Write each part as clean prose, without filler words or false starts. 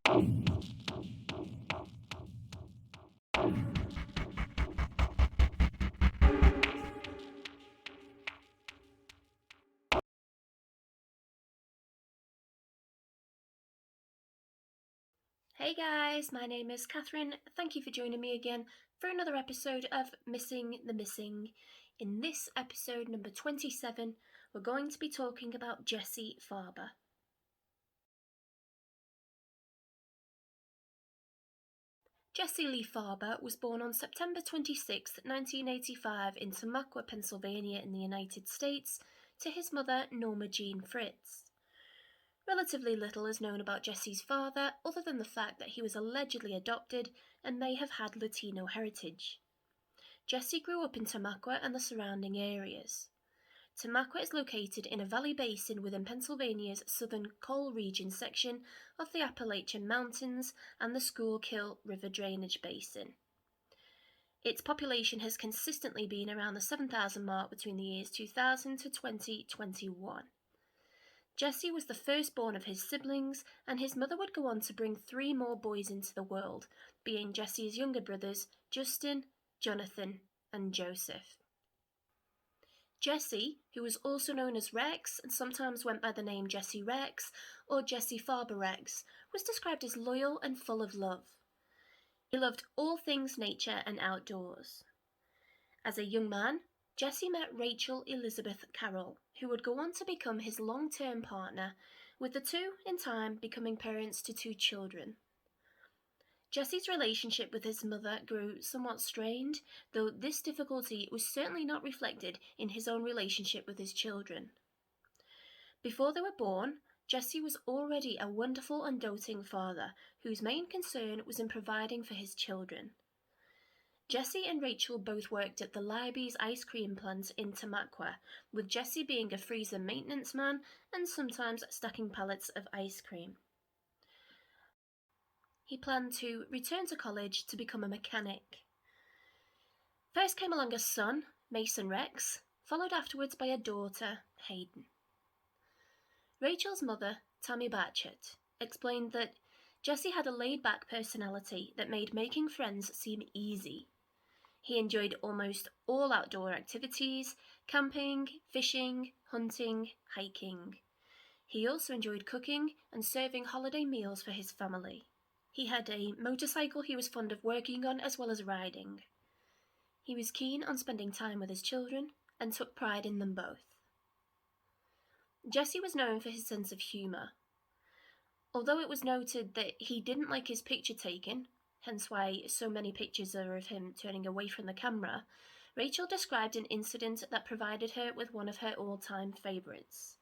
Hey guys, my name is Catherine. Thank you for joining me again for another episode of Missing the Missing. In this episode number 27, we're going to be talking about Jesse Farber. Jesse Lee Farber was born on September 26, 1985 in Tamaqua, Pennsylvania in the United States, to his mother Norma Jean Fritz. Relatively little is known about Jesse's father, other than the fact that he was allegedly adopted and may have had Latino heritage. Jesse grew up in Tamaqua and the surrounding areas. Tamaqua is located in a valley basin within Pennsylvania's southern coal region section of the Appalachian Mountains and the Schuylkill River drainage basin. Its population has consistently been around the 7,000 mark between the years 2000 to 2021. Jesse was the firstborn of his siblings, and his mother would go on to bring 3 more boys into the world, being Jesse's younger brothers, Justin, Jonathan, and Joseph. Jesse, who was also known as Rex and sometimes went by the name Jesse Rex or Jesse Farber-Rex, was described as loyal and full of love. He loved all things nature and outdoors. As a young man, Jesse met Rachel Elizabeth Carroll, who would go on to become his long-term partner, with the two, in time, becoming parents to 2 children. Jesse's relationship with his mother grew somewhat strained, though this difficulty was certainly not reflected in his own relationship with his children. Before they were born, Jesse was already a wonderful and doting father, whose main concern was in providing for his children. Jesse and Rachel both worked at the Libby's ice cream plant in Tamaqua, with Jesse being a freezer maintenance man and sometimes stacking pallets of ice cream. He planned to return to college to become a mechanic. First came along a son, Mason Rex, followed afterwards by a daughter, Hayden. Rachel's mother, Tammy Batchett, explained that Jesse had a laid-back personality that made making friends seem easy. He enjoyed almost all outdoor activities, camping, fishing, hunting, hiking. He also enjoyed cooking and serving holiday meals for his family. He had a motorcycle he was fond of working on as well as riding. He was keen on spending time with his children and took pride in them both. Jesse was known for his sense of humour. Although it was noted that he didn't like his picture taken, hence why so many pictures are of him turning away from the camera, Rachel described an incident that provided her with one of her all-time favourites.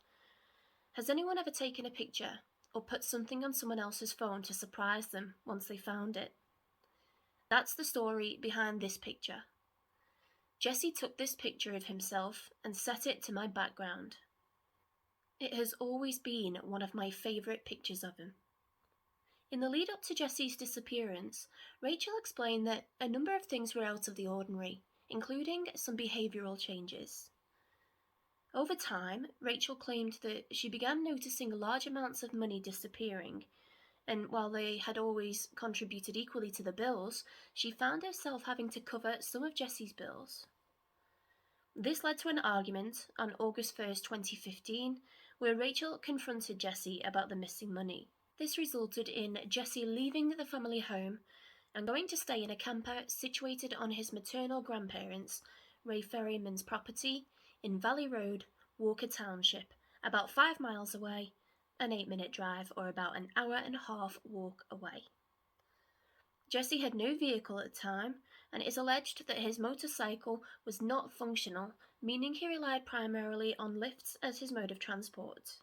Has anyone ever taken a picture or put something on someone else's phone to surprise them once they found it? That's the story behind this picture. Jesse took this picture of himself and set it to my background. It has always been one of my favourite pictures of him. In the lead up to Jesse's disappearance, Rachel explained that a number of things were out of the ordinary, including some behavioural changes. Over time, Rachel claimed that she began noticing large amounts of money disappearing, and while they had always contributed equally to the bills, she found herself having to cover some of Jesse's bills. This led to an argument on August 1st, 2015, where Rachel confronted Jesse about the missing money. This resulted in Jesse leaving the family home and going to stay in a camper situated on his maternal grandparents, Ray Ferryman's property in Valley Road, Walker Township, about 5 miles away, an 8-minute drive or about an hour and a half walk away. Jesse had no vehicle at the time, and it is alleged that his motorcycle was not functional, meaning he relied primarily on lifts as his mode of transport.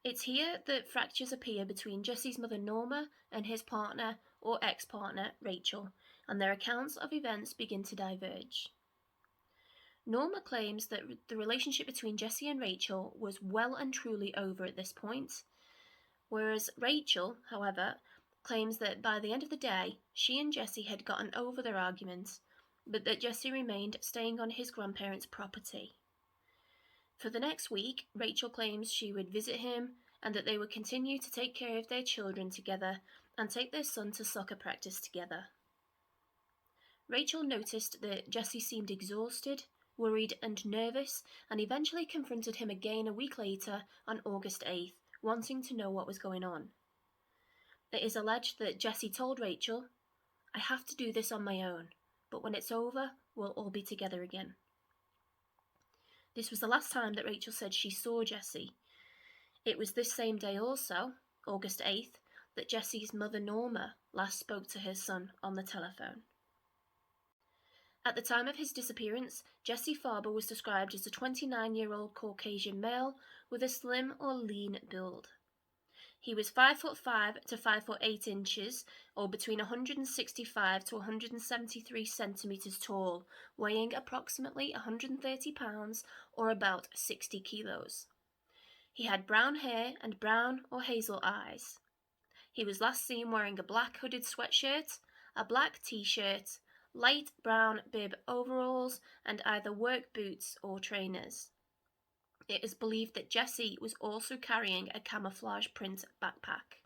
It's here that fractures appear between Jesse's mother Norma and his partner or ex-partner Rachel, and their accounts of events begin to diverge. Norma claims that the relationship between Jesse and Rachel was well and truly over at this point, whereas Rachel, however, claims that by the end of the day, she and Jesse had gotten over their arguments, but that Jesse remained staying on his grandparents' property. For the next week, Rachel claims she would visit him and that they would continue to take care of their children together and take their son to soccer practice together. Rachel noticed that Jesse seemed exhausted, worried and nervous, and eventually confronted him again a week later on August 8th, wanting to know what was going on. It is alleged that Jesse told Rachel, "I have to do this on my own, but when it's over, we'll all be together again." This was the last time that Rachel said she saw Jesse. It was this same day also, August 8th, that Jesse's mother Norma last spoke to her son on the telephone. At the time of his disappearance, Jesse Farber was described as a 29-year-old Caucasian male with a slim or lean build. He was 5'5" to 5'8" inches, or between 165 to 173 centimeters tall, weighing approximately 130 pounds or about 60 kilos. He had brown hair and brown or hazel eyes. He was last seen wearing a black hooded sweatshirt, a black t-shirt, light brown bib overalls, and either work boots or trainers. It is believed that Jesse was also carrying a camouflage print backpack.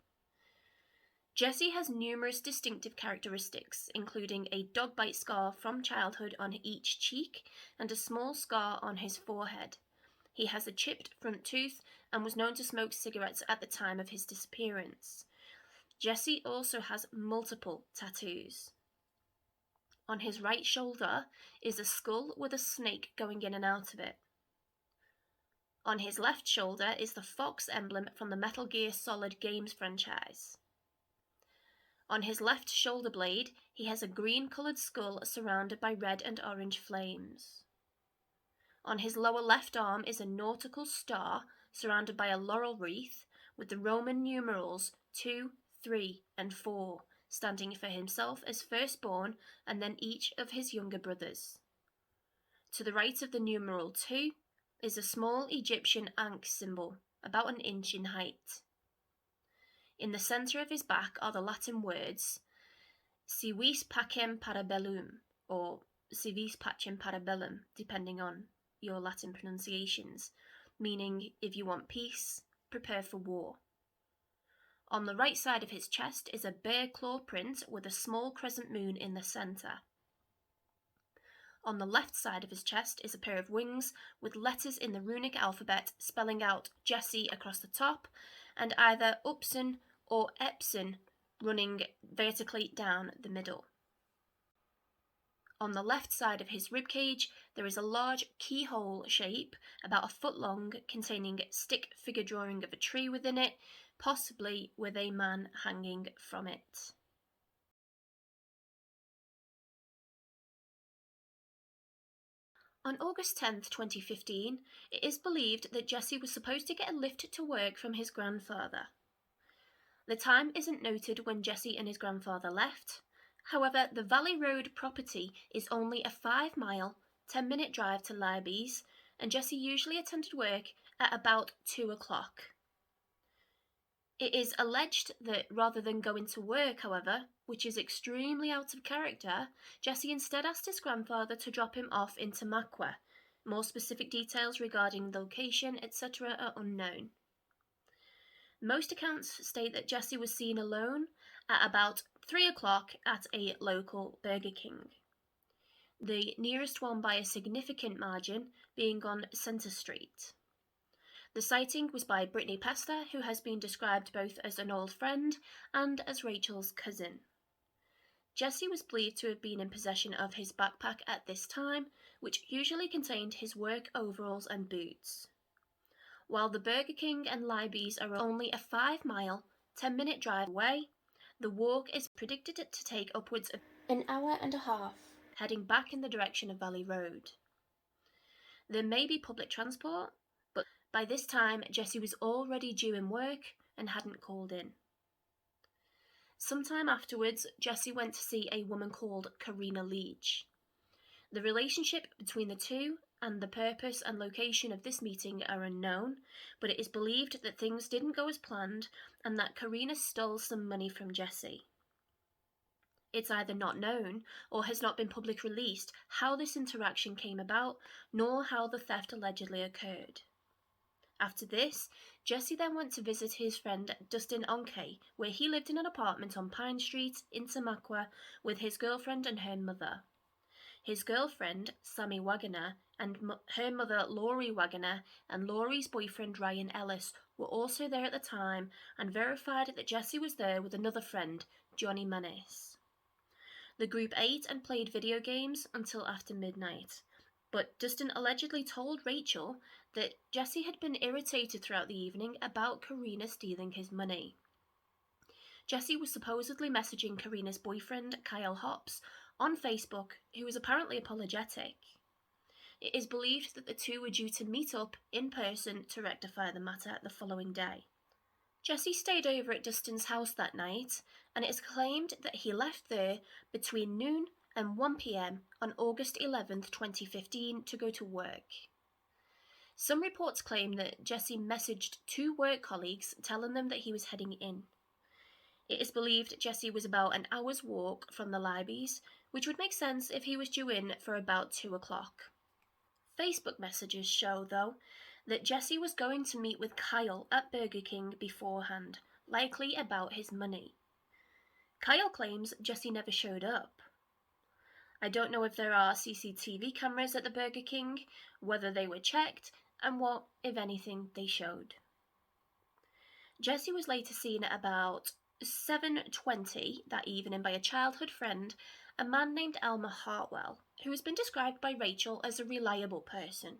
Jesse has numerous distinctive characteristics, including a dog bite scar from childhood on each cheek and a small scar on his forehead. He has a chipped front tooth and was known to smoke cigarettes at the time of his disappearance. Jesse also has multiple tattoos. On his right shoulder is a skull with a snake going in and out of it. On his left shoulder is the fox emblem from the Metal Gear Solid games franchise. On his left shoulder blade, he has a green-coloured skull surrounded by red and orange flames. On his lower left arm is a nautical star surrounded by a laurel wreath with the Roman numerals 2, 3, and 4, standing for himself as firstborn and then each of his younger brothers. To the right of the numeral 2 is a small Egyptian ankh symbol, about an inch in height. In the centre of his back are the Latin words Si vis pacem parabellum, or Si vis pacem parabellum, depending on your Latin pronunciations, meaning if you want peace, prepare for war. On the right side of his chest is a bear claw print with a small crescent moon in the centre. On the left side of his chest is a pair of wings with letters in the runic alphabet spelling out Jesse across the top and either Upson or Epson running vertically down the middle. On the left side of his ribcage there is a large keyhole shape about a foot long containing stick figure drawing of a tree within it, possibly with a man hanging from it. On August 10th, 2015, it is believed that Jesse was supposed to get a lift to work from his grandfather. The time isn't noted when Jesse and his grandfather left. However, the Valley Road property is only a 5-mile, 10-minute drive to Libby's, and Jesse usually attended work at about 2 o'clock. It is alleged that rather than going to work, however, which is extremely out of character, Jesse instead asked his grandfather to drop him off in Tamaqua. More specific details regarding location, etc. are unknown. Most accounts state that Jesse was seen alone at about 3 o'clock at a local Burger King, the nearest one by a significant margin being on Center Street. The sighting was by Brittany Pester, who has been described both as an old friend and as Rachel's cousin. Jesse was believed to have been in possession of his backpack at this time, which usually contained his work overalls and boots. While the Burger King and Libby's are only a 5-mile, 10-minute drive away, the walk is predicted to take upwards of an hour and a half, heading back in the direction of Valley Road. There may be public transport, but by this time Jesse was already due in work and hadn't called in. Sometime afterwards, Jesse went to see a woman called Karina Leach. The relationship between the two and the purpose and location of this meeting are unknown, but it is believed that things didn't go as planned and that Karina stole some money from Jesse. It's either not known or has not been publicly released how this interaction came about, nor how the theft allegedly occurred. After this, Jesse then went to visit his friend Dustin Onkey, where he lived in an apartment on Pine Street in Tamaqua with his girlfriend and her mother. His girlfriend, Sammy Wagoner, and her mother, Laurie Wagoner, and Laurie's boyfriend, Ryan Ellis, were also there at the time and verified that Jesse was there with another friend, Johnny Manis. The group ate and played video games until after midnight, but Dustin allegedly told Rachel that Jesse had been irritated throughout the evening about Karina stealing his money. Jesse was supposedly messaging Karina's boyfriend, Kyle Hops, on Facebook, who was apparently apologetic. It is believed that the two were due to meet up in person to rectify the matter the following day. Jesse stayed over at Dustin's house that night, and it is claimed that he left there between noon and 1 p.m. on August 11th, 2015 to go to work. Some reports claim that Jesse messaged two work colleagues telling them that he was heading in. It is believed Jesse was about an hour's walk from the Libys, which would make sense if he was due in for about 2 o'clock. Facebook messages show, though, that Jesse was going to meet with Kyle at Burger King beforehand, likely about his money. Kyle claims Jesse never showed up. I don't know if there are CCTV cameras at the Burger King, whether they were checked, and what, if anything, they showed. Jesse was later seen at about 7:20 that evening by a childhood friend, a man named Elmer Hartwell, who has been described by Rachel as a reliable person.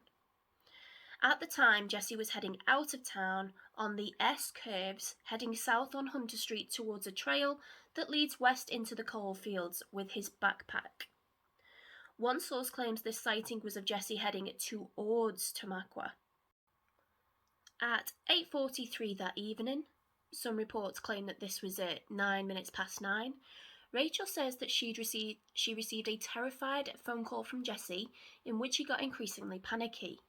At the time, Jesse was heading out of town on the S curves, heading south on Hunter Street towards a trail that leads west into the coal fields with his backpack. One source claims this sighting was of Jesse heading towards Tamaqua. At 8:43 that evening, some reports claim that this was at 9 minutes past 9, Rachel says that she received a terrified phone call from Jesse in which he got increasingly panicky.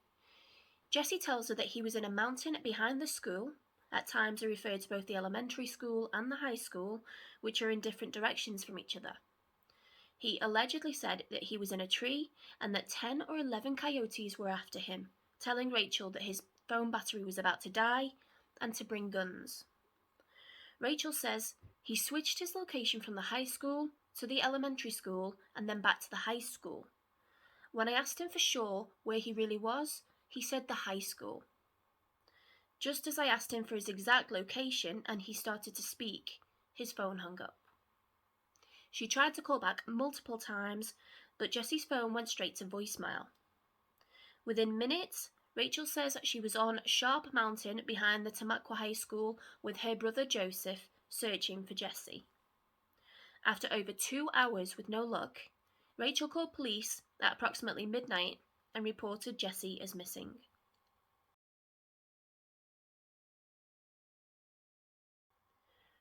Jesse tells her that he was in a mountain behind the school. At times he referred to both the elementary school and the high school, which are in different directions from each other. He allegedly said that he was in a tree and that 10 or 11 coyotes were after him, telling Rachel that his phone battery was about to die and to bring guns. Rachel says he switched his location from the high school to the elementary school and then back to the high school. When I asked him for sure where he really was, he said the high school. Just as I asked him for his exact location and he started to speak, his phone hung up. She tried to call back multiple times, but Jesse's phone went straight to voicemail. Within minutes, Rachel says she was on Sharp Mountain behind the Tamaqua High School with her brother Joseph, searching for Jesse. After over 2 hours with no luck, Rachel called police at approximately midnight and reported Jesse as missing.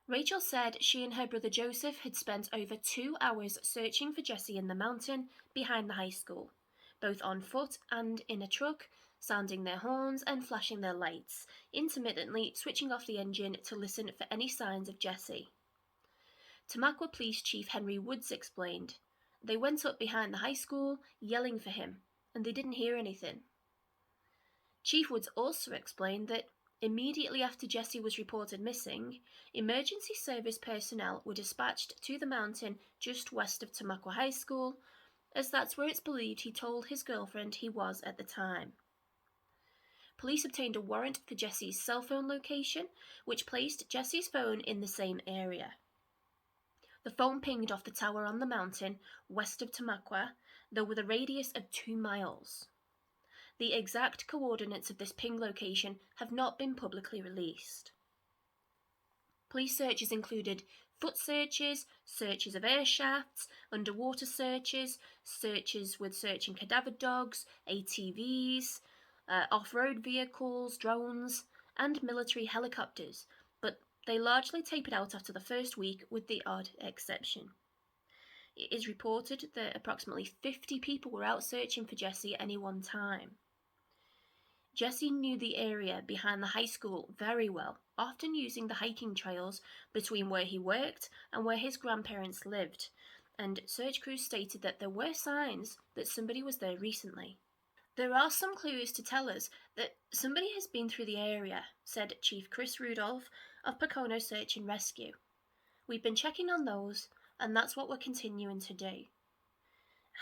Rachel said she and her brother Joseph had spent over 2 hours searching for Jesse in the mountain behind the high school, both on foot and in a truck, sounding their horns and flashing their lights, intermittently switching off the engine to listen for any signs of Jesse. Tamaqua Police Chief Henry Woods explained, "They went up behind the high school, yelling for him, and they didn't hear anything." Chief Woods also explained that immediately after Jesse was reported missing, emergency service personnel were dispatched to the mountain just west of Tamaqua High School, as that's where it's believed he told his girlfriend he was at the time. Police obtained a warrant for Jesse's cell phone location, which placed Jesse's phone in the same area. The phone pinged off the tower on the mountain west of Tamaqua, though with a radius of 2 miles. The exact coordinates of this ping location have not been publicly released. Police searches included foot searches, searches of air shafts, underwater searches, searches with searching cadaver dogs, ATVs, off-road vehicles, drones, and military helicopters, but they largely tapered out after the first week with the odd exception. It is reported that approximately 50 people were out searching for Jesse at any one time. Jesse knew the area behind the high school very well, often using the hiking trails between where he worked and where his grandparents lived, and search crews stated that there were signs that somebody was there recently. There are some clues to tell us that somebody has been through the area, said Chief Chris Rudolph of Pocono Search and Rescue. We've been checking on those, and that's what we're continuing to do.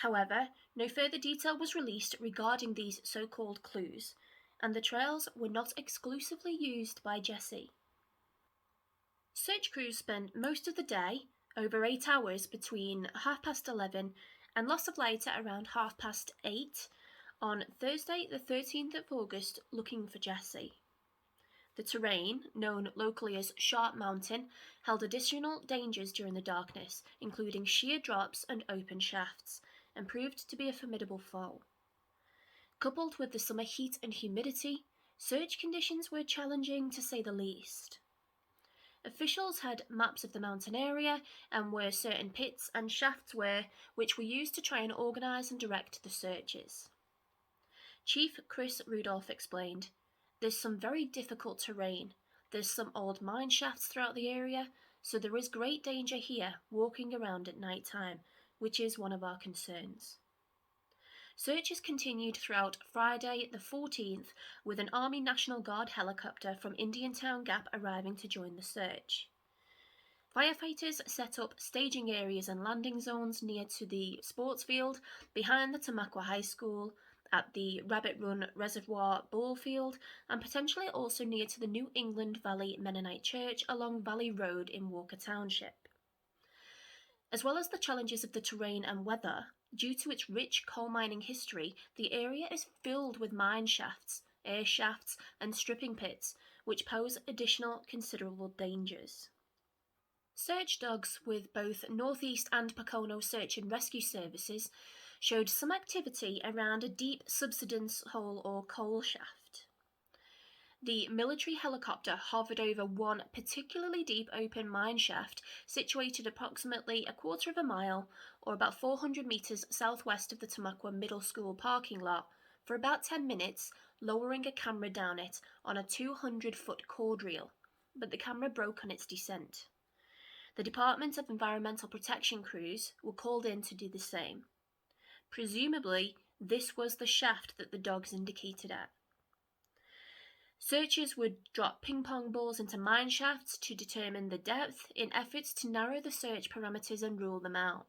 However, no further detail was released regarding these so-called clues, and the trails were not exclusively used by Jesse. Search crews spent most of the day, over 8 hours between 11:30 and loss of light at around 8:30 on Thursday the 13th of August looking for Jesse. The terrain, known locally as Sharp Mountain, held additional dangers during the darkness, including sheer drops and open shafts, and proved to be a formidable foe. Coupled with the summer heat and humidity, search conditions were challenging to say the least. Officials had maps of the mountain area and where certain pits and shafts were, which were used to try and organise and direct the searches. Chief Chris Rudolph explained, "There's some very difficult terrain. There's some old mine shafts throughout the area, so there is great danger here walking around at night time, which is one of our concerns." Searches continued throughout Friday the 14th, with an Army National Guard helicopter from Indiantown Gap arriving to join the search. Firefighters set up staging areas and landing zones near to the sports field, behind the Tamaqua High School, at the Rabbit Run Reservoir ball field, and potentially also near to the New England Valley Mennonite Church along Valley Road in Walker Township. As well as the challenges of the terrain and weather, due to its rich coal mining history, the area is filled with mine shafts, air shafts, and stripping pits, which pose additional considerable dangers. Search dogs with both Northeast and Pocono Search and Rescue Services showed some activity around a deep subsidence hole or coal shaft. The military helicopter hovered over one particularly deep open mine shaft situated approximately a quarter of a mile or about 400 metres southwest of the Tamaqua Middle School parking lot for about 10 minutes, lowering a camera down it on a 200-foot cord reel, but the camera broke on its descent. The Department of Environmental Protection crews were called in to do the same. Presumably, this was the shaft that the dogs indicated at. Searchers would drop ping-pong balls into mine shafts to determine the depth in efforts to narrow the search parameters and rule them out.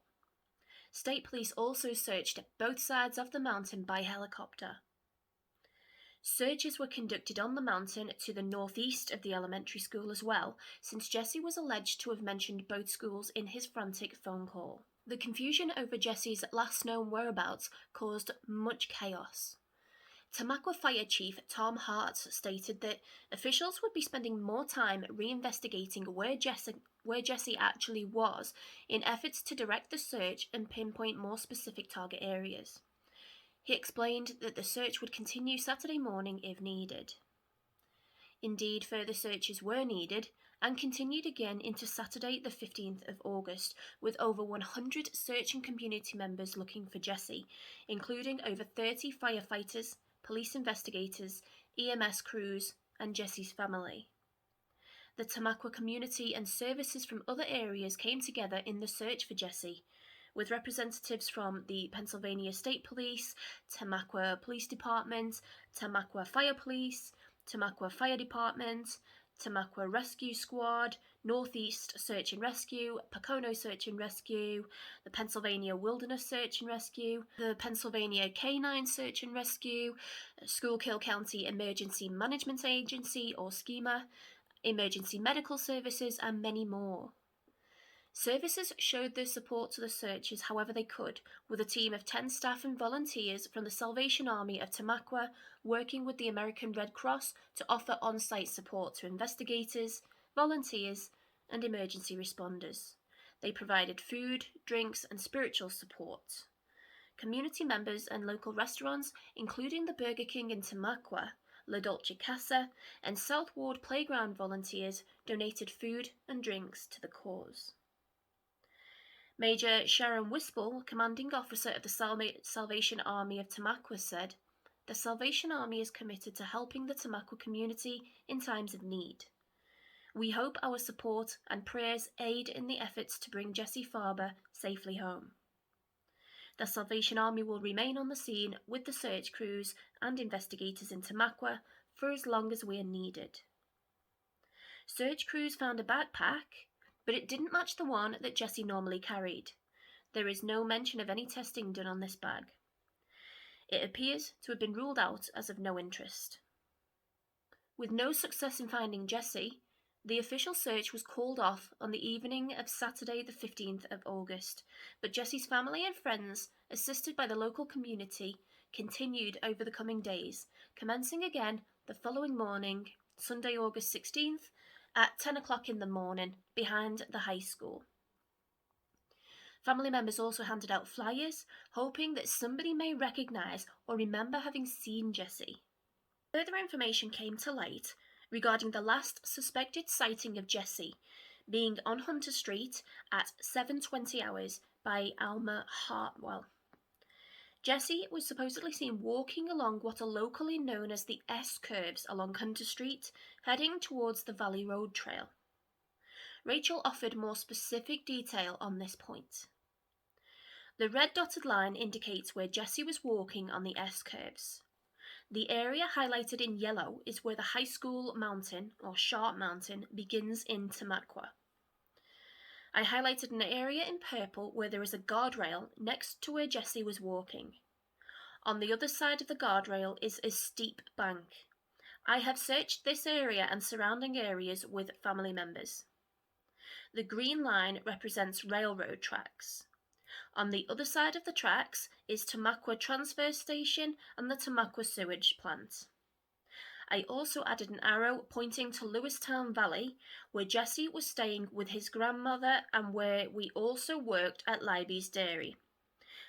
State police also searched both sides of the mountain by helicopter. Searches were conducted on the mountain to the northeast of the elementary school as well, since Jesse was alleged to have mentioned both schools in his frantic phone call. The confusion over Jesse's last known whereabouts caused much chaos. Tamaqua Fire Chief Tom Hart stated that officials would be spending more time reinvestigating where Jesse actually was in efforts to direct the search and pinpoint more specific target areas. He explained that the search would continue Saturday morning if needed. Indeed, further searches were needed and continued again into Saturday the 15th of August, with over 100 search and community members looking for Jesse, including over 30 firefighters, police investigators, EMS crews, and Jesse's family. The Tamaqua community and services from other areas came together in the search for Jesse, with representatives from the Pennsylvania State Police, Tamaqua Police Department, Tamaqua Fire Police, Tamaqua Fire Department, Tamaqua Rescue Squad, Northeast Search and Rescue, Pocono Search and Rescue, the Pennsylvania Wilderness Search and Rescue, the Pennsylvania Canine Search and Rescue, Schuylkill County Emergency Management Agency or SCEMA, Emergency Medical Services, and many more. Services showed their support to the searchers however they could, with a team of 10 staff and volunteers from the Salvation Army of Tamaqua working with the American Red Cross to offer on-site support to investigators, volunteers, and emergency responders. They provided food, drinks, and spiritual support. Community members and local restaurants, including the Burger King in Tamaqua, La Dolce Casa, and South Ward Playground volunteers, donated food and drinks to the cause. Major Sharon Wispel, commanding officer of the Salvation Army of Tamaqua, said, "The Salvation Army is committed to helping the Tamaqua community in times of need. We hope our support and prayers aid in the efforts to bring Jesse Farber safely home." The Salvation Army will remain on the scene with the search crews and investigators in Tamaqua for as long as we are needed. Search crews found a backpack, but it didn't match the one that Jesse normally carried. There is no mention of any testing done on this bag. It appears to have been ruled out as of no interest. With no success in finding Jesse, the official search was called off on the evening of Saturday the 15th of August, but Jesse's family and friends, assisted by the local community, continued over the coming days, commencing again the following morning, Sunday, August 16th, at 10 o'clock in the morning, behind the high school. Family members also handed out flyers, hoping that somebody may recognise or remember having seen Jesse. Further information came to light regarding the last suspected sighting of Jesse being on Hunter Street at 7:20 hours by Alma Hartwell. Jesse was supposedly seen walking along what are locally known as the S-curves along Hunter Street, heading towards the Valley Road Trail. Rachel offered more specific detail on this point. The red dotted line indicates where Jesse was walking on the S-curves. The area highlighted in yellow is where the high school mountain, or Sharp Mountain, begins in Tamaqua. I highlighted an area in purple where there is a guardrail next to where Jesse was walking. On the other side of the guardrail is a steep bank. I have searched this area and surrounding areas with family members. The green line represents railroad tracks. On the other side of the tracks is Tamaqua Transfer Station and the Tamaqua Sewage Plant. I also added an arrow pointing to Lewistown Valley, where Jesse was staying with his grandmother and where we also worked at Libby's Dairy.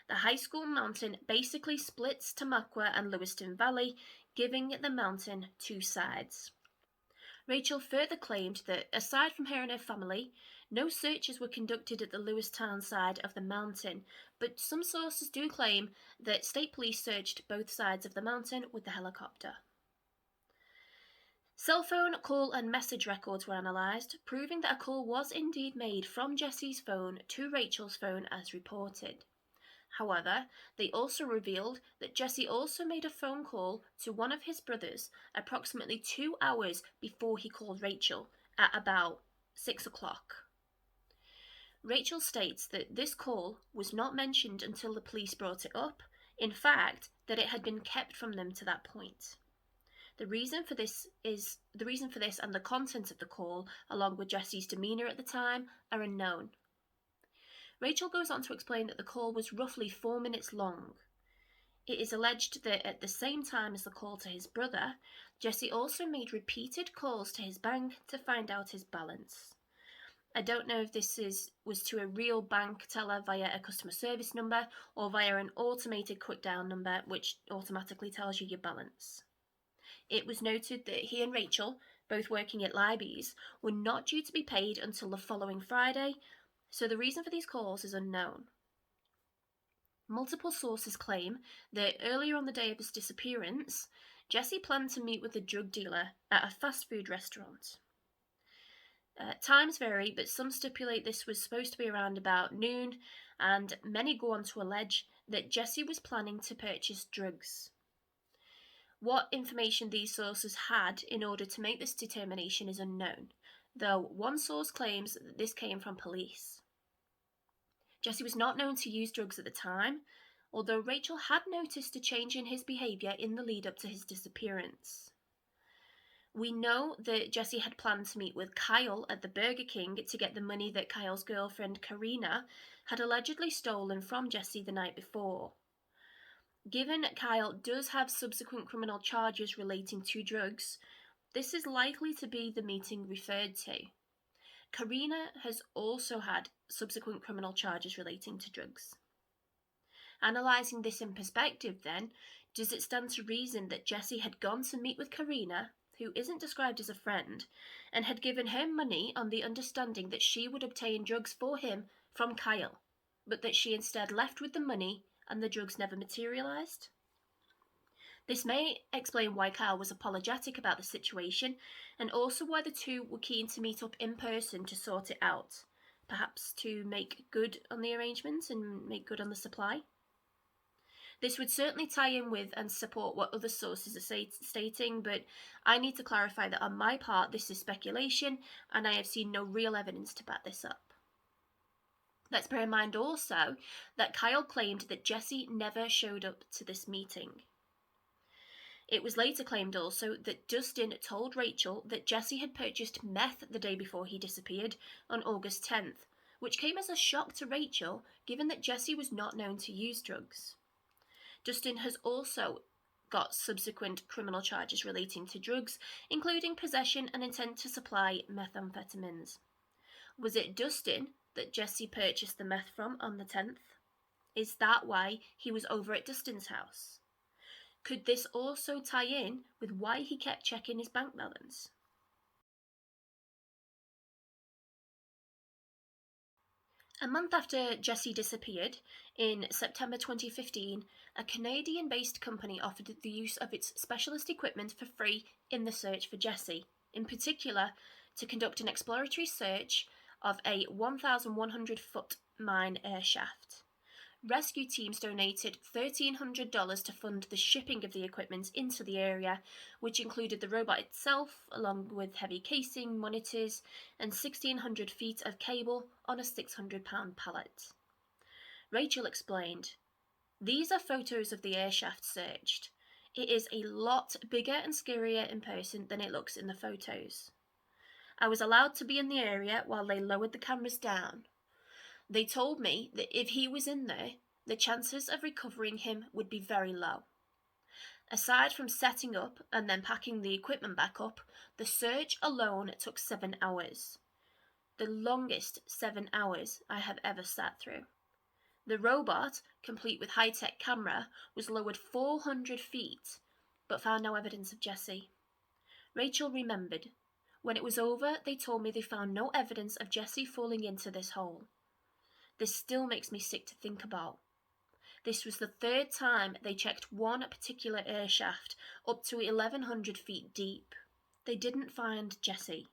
The high school mountain basically splits Tamaqua and Lewistown Valley, giving the mountain two sides. Rachel further claimed that, aside from her and her family, no searches were conducted at the Lewistown side of the mountain, but some sources do claim that state police searched both sides of the mountain with the helicopter. Cell phone, call and message records were analysed, proving that a call was indeed made from Jesse's phone to Rachel's phone as reported. However, they also revealed that Jesse also made a phone call to one of his brothers approximately 2 hours before he called Rachel at about 6 o'clock. Rachel states that this call was not mentioned until the police brought it up, in fact, that it had been kept from them to that point. The reason for this and the content of the call, along with Jesse's demeanour at the time, are unknown. Rachel goes on to explain that the call was roughly 4 minutes long. It is alleged that at the same time as the call to his brother, Jesse also made repeated calls to his bank to find out his balance. I don't know if this was to a real bank teller via a customer service number or via an automated quick dial number which automatically tells you your balance. It was noted that he and Rachel, both working at Libby's, were not due to be paid until the following Friday, so the reason for these calls is unknown. Multiple sources claim that earlier on the day of his disappearance, Jesse planned to meet with a drug dealer at a fast food restaurant. Times vary, but some stipulate this was supposed to be around about noon, and many go on to allege that Jesse was planning to purchase drugs. What information these sources had in order to make this determination is unknown, though one source claims that this came from police. Jesse was not known to use drugs at the time, although Rachel had noticed a change in his behaviour in the lead up to his disappearance. We know that Jesse had planned to meet with Kyle at the Burger King to get the money that Kyle's girlfriend Karina had allegedly stolen from Jesse the night before. Given Kyle does have subsequent criminal charges relating to drugs, this is likely to be the meeting referred to. Karina has also had subsequent criminal charges relating to drugs. Analysing this in perspective then, does it stand to reason that Jesse had gone to meet with Karina, who isn't described as a friend, and had given her money on the understanding that she would obtain drugs for him from Kyle, but that she instead left with the money and the drugs never materialised? This may explain why Kyle was apologetic about the situation, and also why the two were keen to meet up in person to sort it out, perhaps to make good on the arrangements and make good on the supply. This would certainly tie in with and support what other sources are stating, but I need to clarify that on my part this is speculation and I have seen no real evidence to back this up. Let's bear in mind also that Kyle claimed that Jesse never showed up to this meeting. It was later claimed also that Dustin told Rachel that Jesse had purchased meth the day before he disappeared on August 10th, which came as a shock to Rachel given that Jesse was not known to use drugs. Dustin has also got subsequent criminal charges relating to drugs, including possession and intent to supply methamphetamines. Was it Dustin that Jesse purchased the meth from on the 10th? Is that why he was over at Dustin's house? Could this also tie in with why he kept checking his bank balance? A month after Jesse disappeared, in September 2015, a Canadian-based company offered the use of its specialist equipment for free in the search for Jesse, in particular to conduct an exploratory search of a 1,100-foot mine air shaft. Rescue teams donated $1,300 to fund the shipping of the equipment into the area, which included the robot itself, along with heavy casing, monitors, and 1,600 feet of cable on a 600-pound pallet. Rachel explained, "These are photos of the air shaft searched. It is a lot bigger and scarier in person than it looks in the photos. I was allowed to be in the area while they lowered the cameras down. They told me that if he was in there, the chances of recovering him would be very low. Aside from setting up and then packing the equipment back up, the search alone took 7 hours. The longest 7 hours I have ever sat through. The robot, complete with high-tech camera, was lowered 400 feet, but found no evidence of Jesse." Rachel remembered. "When it was over, they told me they found no evidence of Jesse falling into this hole. This still makes me sick to think about. This was the third time they checked one particular air shaft up to 1,100 feet deep. They didn't find Jesse.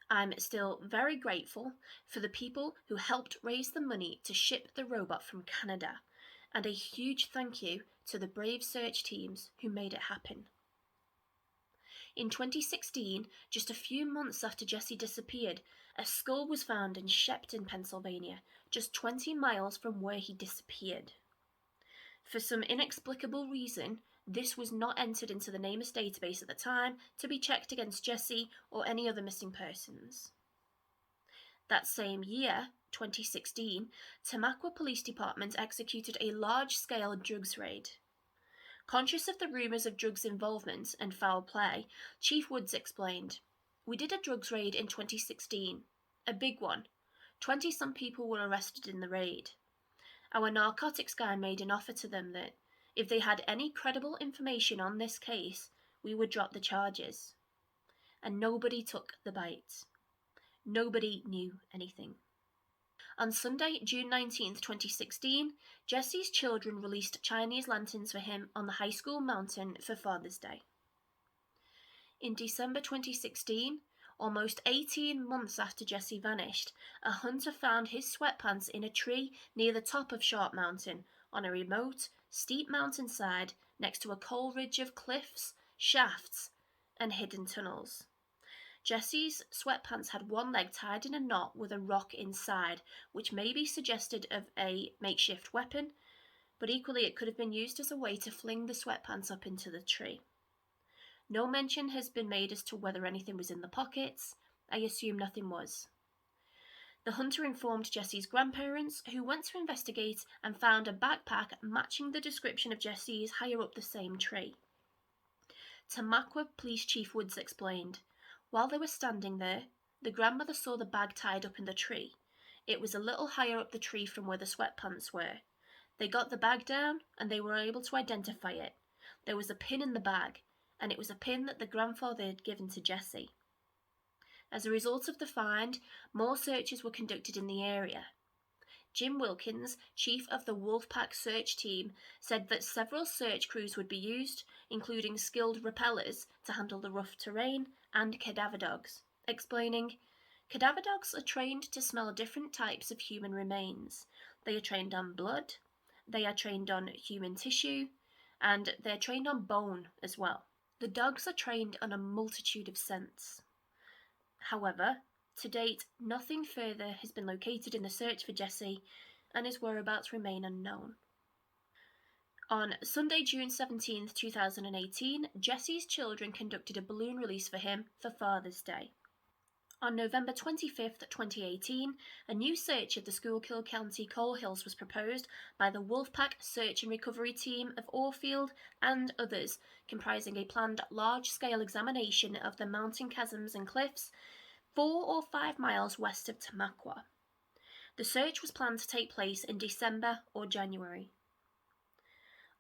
I'm still very grateful for the people who helped raise the money to ship the robot from Canada, and a huge thank you to the brave search teams who made it happen." In 2016, just a few months after Jesse disappeared, a skull was found in Shepton, Pennsylvania, just 20 miles from where he disappeared. For some inexplicable reason, this was not entered into the NamUs database at the time to be checked against Jesse or any other missing persons. That same year, 2016, Tamaqua Police Department executed a large-scale drugs raid. Conscious of the rumours of drugs involvement and foul play, Chief Woods explained, "We did a drugs raid in 2016, a big one. 20-some people were arrested in the raid. Our narcotics guy made an offer to them that, if they had any credible information on this case, we would drop the charges. And nobody took the bite. Nobody knew anything." On Sunday, June 19th, 2016, Jesse's children released Chinese lanterns for him on the high school mountain for Father's Day. In December 2016, almost 18 months after Jesse vanished, a hunter found his sweatpants in a tree near the top of Sharp Mountain, on a remote, steep mountainside next to a coal ridge of cliffs, shafts, and hidden tunnels. Jesse's sweatpants had one leg tied in a knot with a rock inside, which may be suggested of a makeshift weapon, but equally it could have been used as a way to fling the sweatpants up into the tree. No mention has been made as to whether anything was in the pockets. I assume nothing was. The hunter informed Jesse's grandparents, who went to investigate and found a backpack matching the description of Jesse's higher up the same tree. Tamaqua Police Chief Woods explained, "While they were standing there, the grandmother saw the bag tied up in the tree. It was a little higher up the tree from where the sweatpants were. They got the bag down and they were able to identify it. There was a pin in the bag, and it was a pin that the grandfather had given to Jesse." As a result of the find, more searches were conducted in the area. Jim Wilkins, chief of the Wolfpack search team, said that several search crews would be used, including skilled rappellers to handle the rough terrain, and cadaver dogs, explaining, "Cadaver dogs are trained to smell different types of human remains. They are trained on blood. They are trained on human tissue, and they're trained on bone as well. The dogs are trained on a multitude of scents. However, to date, nothing further has been located in the search for Jesse, and his whereabouts remain unknown. On Sunday, June 17th, 2018, Jesse's children conducted a balloon release for him for Father's Day. On November 25th, 2018, a new search of the Schuylkill County coal hills was proposed by the Wolfpack Search and Recovery Team of Orfield and others, comprising a planned large-scale examination of the mountain chasms and cliffs 4 or 5 miles west of Tamaqua. The search was planned to take place in December or January.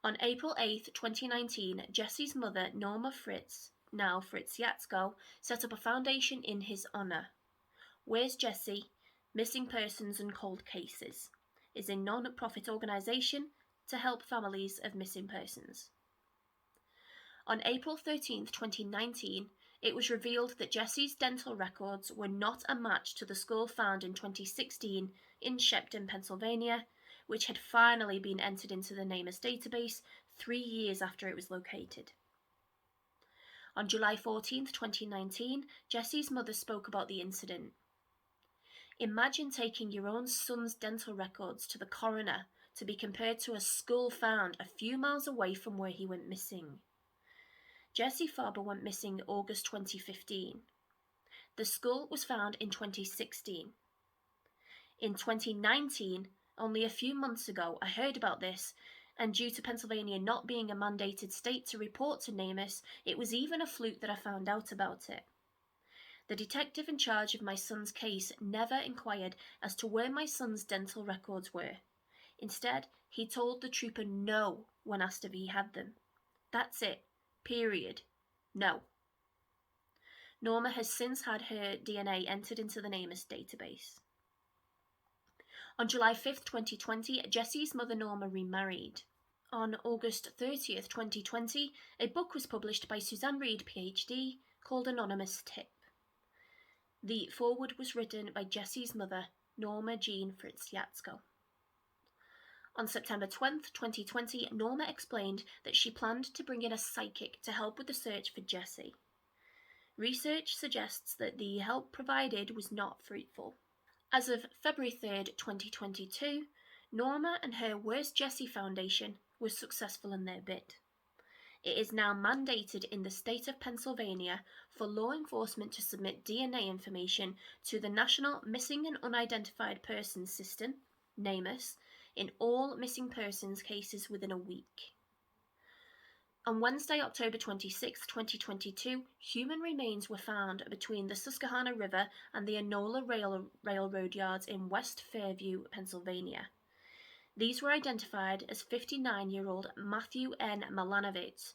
On April 8, 2019, Jesse's mother, Norma Fritz, now Fritz Yatsko, set up a foundation in his honour. Where's Jesse? Missing Persons and Cold Cases is a non-profit organisation to help families of missing persons. On April 13, 2019, it was revealed that Jesse's dental records were not a match to the skull found in 2016 in Shepton, Pennsylvania, which had finally been entered into the NamUs database 3 years after it was located. On July 14, 2019, Jesse's mother spoke about the incident. Imagine taking your own son's dental records to the coroner to be compared to a skull found a few miles away from where he went missing. Jesse Farber went missing August 2015. The skull was found in 2016. In 2019, only a few months ago, I heard about this, and due to Pennsylvania not being a mandated state to report to NamUs, it was even a fluke that I found out about it. The detective in charge of my son's case never inquired as to where my son's dental records were. Instead, he told the trooper no when asked if he had them. That's it. Period. No. Norma has since had her DNA entered into the NamUs database. On July 5th, 2020, Jesse's mother Norma remarried. On August 30th, 2020, a book was published by Suzanne Reid, PhD, called Anonymous Tip. The foreword was written by Jesse's mother, Norma Jean Fritz Yatsko. On September 20th, 2020, Norma explained that she planned to bring in a psychic to help with the search for Jesse. Research suggests that the help provided was not fruitful. As of February 3rd, 2022, Norma and her Where's Jesse Foundation were successful in their bid. It is now mandated in the state of Pennsylvania for law enforcement to submit DNA information to the National Missing and Unidentified Persons System, NamUs, in all missing persons cases within a week. On Wednesday, October 26, 2022, human remains were found between the Susquehanna River and the Enola Railroad yards in West Fairview, Pennsylvania. These were identified as 59-year-old Matthew N. Milanovitz,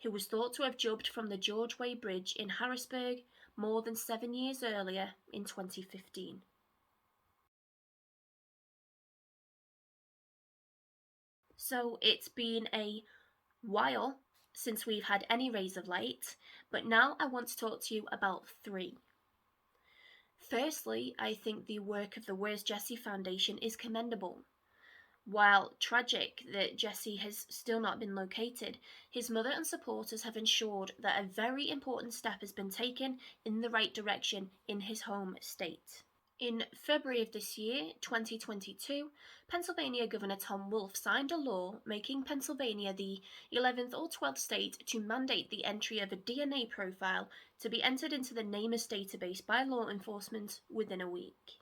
who was thought to have jumped from the George Way Bridge in Harrisburg more than 7 years earlier in 2015. So it's been a while since we've had any rays of light, but now I want to talk to you about 3. Firstly, I think the work of the Where's Jesse Foundation is commendable. While tragic that Jesse has still not been located, his mother and supporters have ensured that a very important step has been taken in the right direction in his home state. In February of this year, 2022, Pennsylvania Governor Tom Wolf signed a law making Pennsylvania the 11th or 12th state to mandate the entry of a DNA profile to be entered into the NamUs database by law enforcement within a week.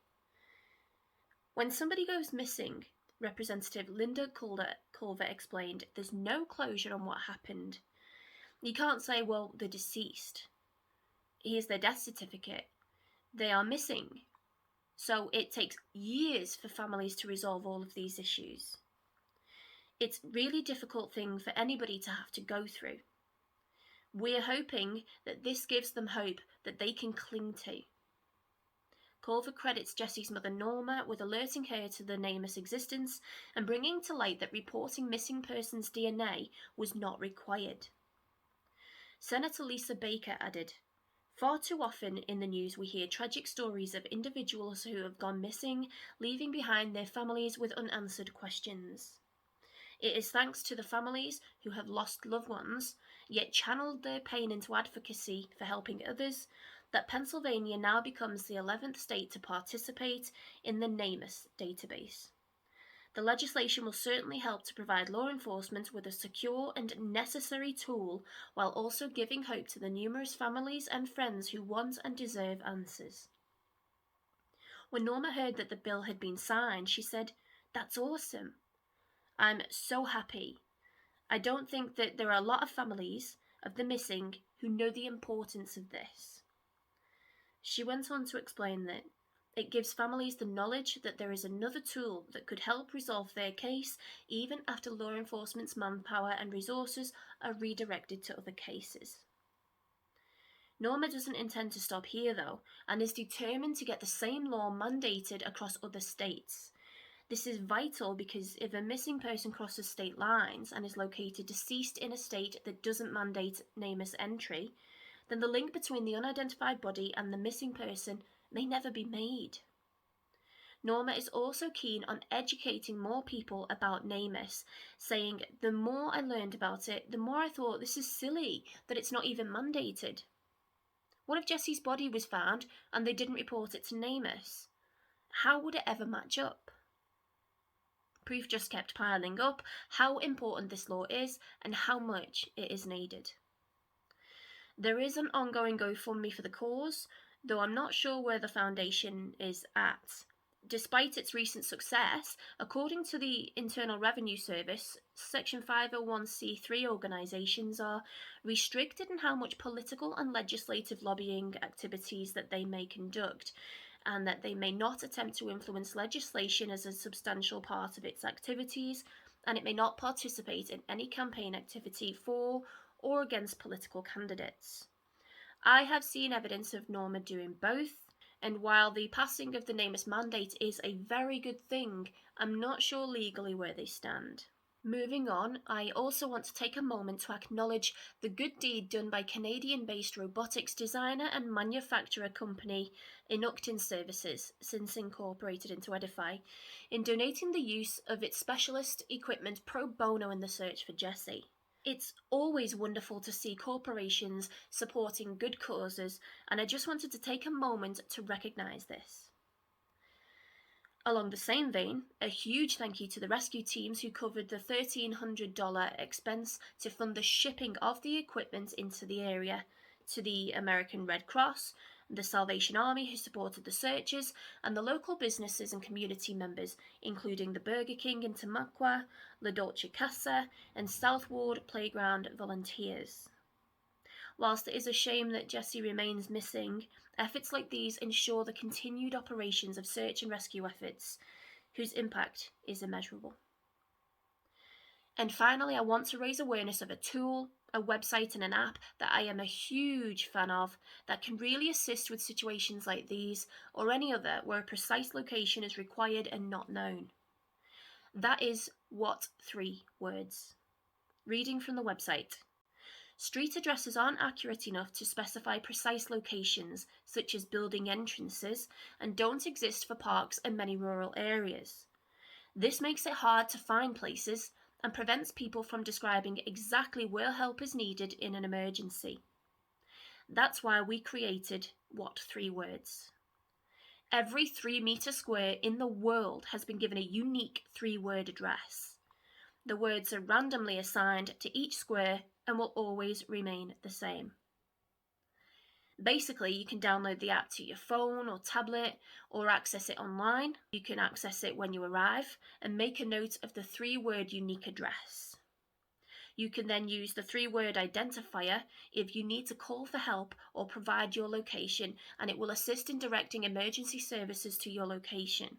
When somebody goes missing, Representative Linda Culver explained, there's no closure on what happened. You can't say, well, they're deceased. Here's their death certificate. They are missing. So it takes years for families to resolve all of these issues. It's a really difficult thing for anybody to have to go through. We're hoping that this gives them hope that they can cling to. Culver credits Jesse's mother Norma with alerting her to the NamUs existence and bringing to light that reporting missing persons' DNA was not required. Senator Lisa Baker added, "Far too often in the news we hear tragic stories of individuals who have gone missing, leaving behind their families with unanswered questions. It is thanks to the families who have lost loved ones, yet channeled their pain into advocacy for helping others, that Pennsylvania now becomes the 11th state to participate in the NamUs database. The legislation will certainly help to provide law enforcement with a secure and necessary tool, while also giving hope to the numerous families and friends who want and deserve answers. When Norma heard that the bill had been signed, she said, "That's awesome. I'm so happy. I don't think that there are a lot of families of the missing who know the importance of this." She went on to explain that it gives families the knowledge that there is another tool that could help resolve their case even after law enforcement's manpower and resources are redirected to other cases. Norma doesn't intend to stop here though, and is determined to get the same law mandated across other states. This is vital because if a missing person crosses state lines and is located deceased in a state that doesn't mandate NamUs entry, then the link between the unidentified body and the missing person may never be made. Norma is also keen on educating more people about NamUs, saying, "The more I learned about it, the more I thought this is silly that it's not even mandated. What if Jesse's body was found and they didn't report it to NamUs? How would it ever match up?" Proof just kept piling up how important this law is and how much it is needed. There is an ongoing GoFundMe for the cause, though I'm not sure where the foundation is at. Despite its recent success, according to the Internal Revenue Service, Section 501c3 organisations are restricted in how much political and legislative lobbying activities that they may conduct, and that they may not attempt to influence legislation as a substantial part of its activities, and it may not participate in any campaign activity for or against political candidates. I have seen evidence of Norma doing both, and while the passing of the NamUs mandate is a very good thing, I'm not sure legally where they stand. Moving on, I also want to take a moment to acknowledge the good deed done by Canadian-based robotics designer and manufacturer company Inuktitun Services, since incorporated into Edify, in donating the use of its specialist equipment pro bono in the search for Jesse. It's always wonderful to see corporations supporting good causes, and I just wanted to take a moment to recognise this. Along the same vein, a huge thank you to the rescue teams who covered the $1,300 expense to fund the shipping of the equipment into the area, to the American Red Cross, the Salvation Army who supported the searches, and the local businesses and community members, including the Burger King in Tamaqua, La Dolce Casa, and Southward Playground volunteers. Whilst it is a shame that Jesse remains missing, efforts like these ensure the continued operations of search and rescue efforts, whose impact is immeasurable. And finally, I want to raise awareness of a tool, a website and an app that I am a huge fan of that can really assist with situations like these or any other where a precise location is required and not known. That is What 3 Words. Reading from the website. Street addresses aren't accurate enough to specify precise locations, such as building entrances, and don't exist for parks and many rural areas. This makes it hard to find places and prevents people from describing exactly where help is needed in an emergency. That's why we created What 3 Words. Every 3-meter square in the world has been given a unique 3-word address. The words are randomly assigned to each square and will always remain the same. Basically, you can download the app to your phone or tablet or access it online. You can access it when you arrive and make a note of the 3-word unique address. You can then use the 3-word identifier if you need to call for help or provide your location, and it will assist in directing emergency services to your location.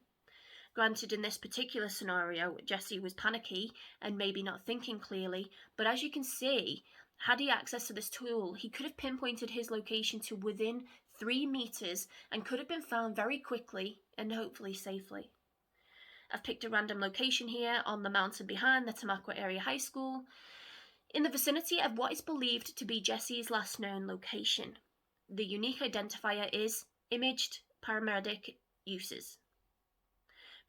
Granted, in this particular scenario, Jesse was panicky and maybe not thinking clearly, but as you can see, had he access to this tool, he could have pinpointed his location to within 3 meters and could have been found very quickly and hopefully safely. I've picked a random location here on the mountain behind the Tamaqua Area High School, in the vicinity of what is believed to be Jesse's last known location. The unique identifier is Imaged Paramedic Uses.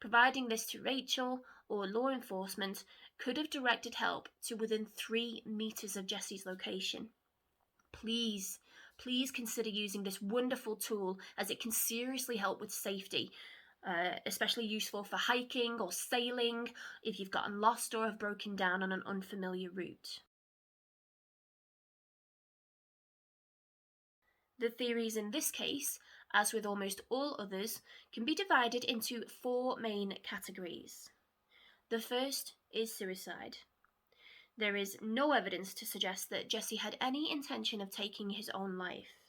Providing this to Rachel or law enforcement could have directed help to within 3 meters of Jesse's location. Please consider using this wonderful tool, as it can seriously help with safety, especially useful for hiking or sailing if you've gotten lost or have broken down on an unfamiliar route. The theories in this case, as with almost all others, can be divided into 4 main categories. The first is suicide. There is no evidence to suggest that Jesse had any intention of taking his own life.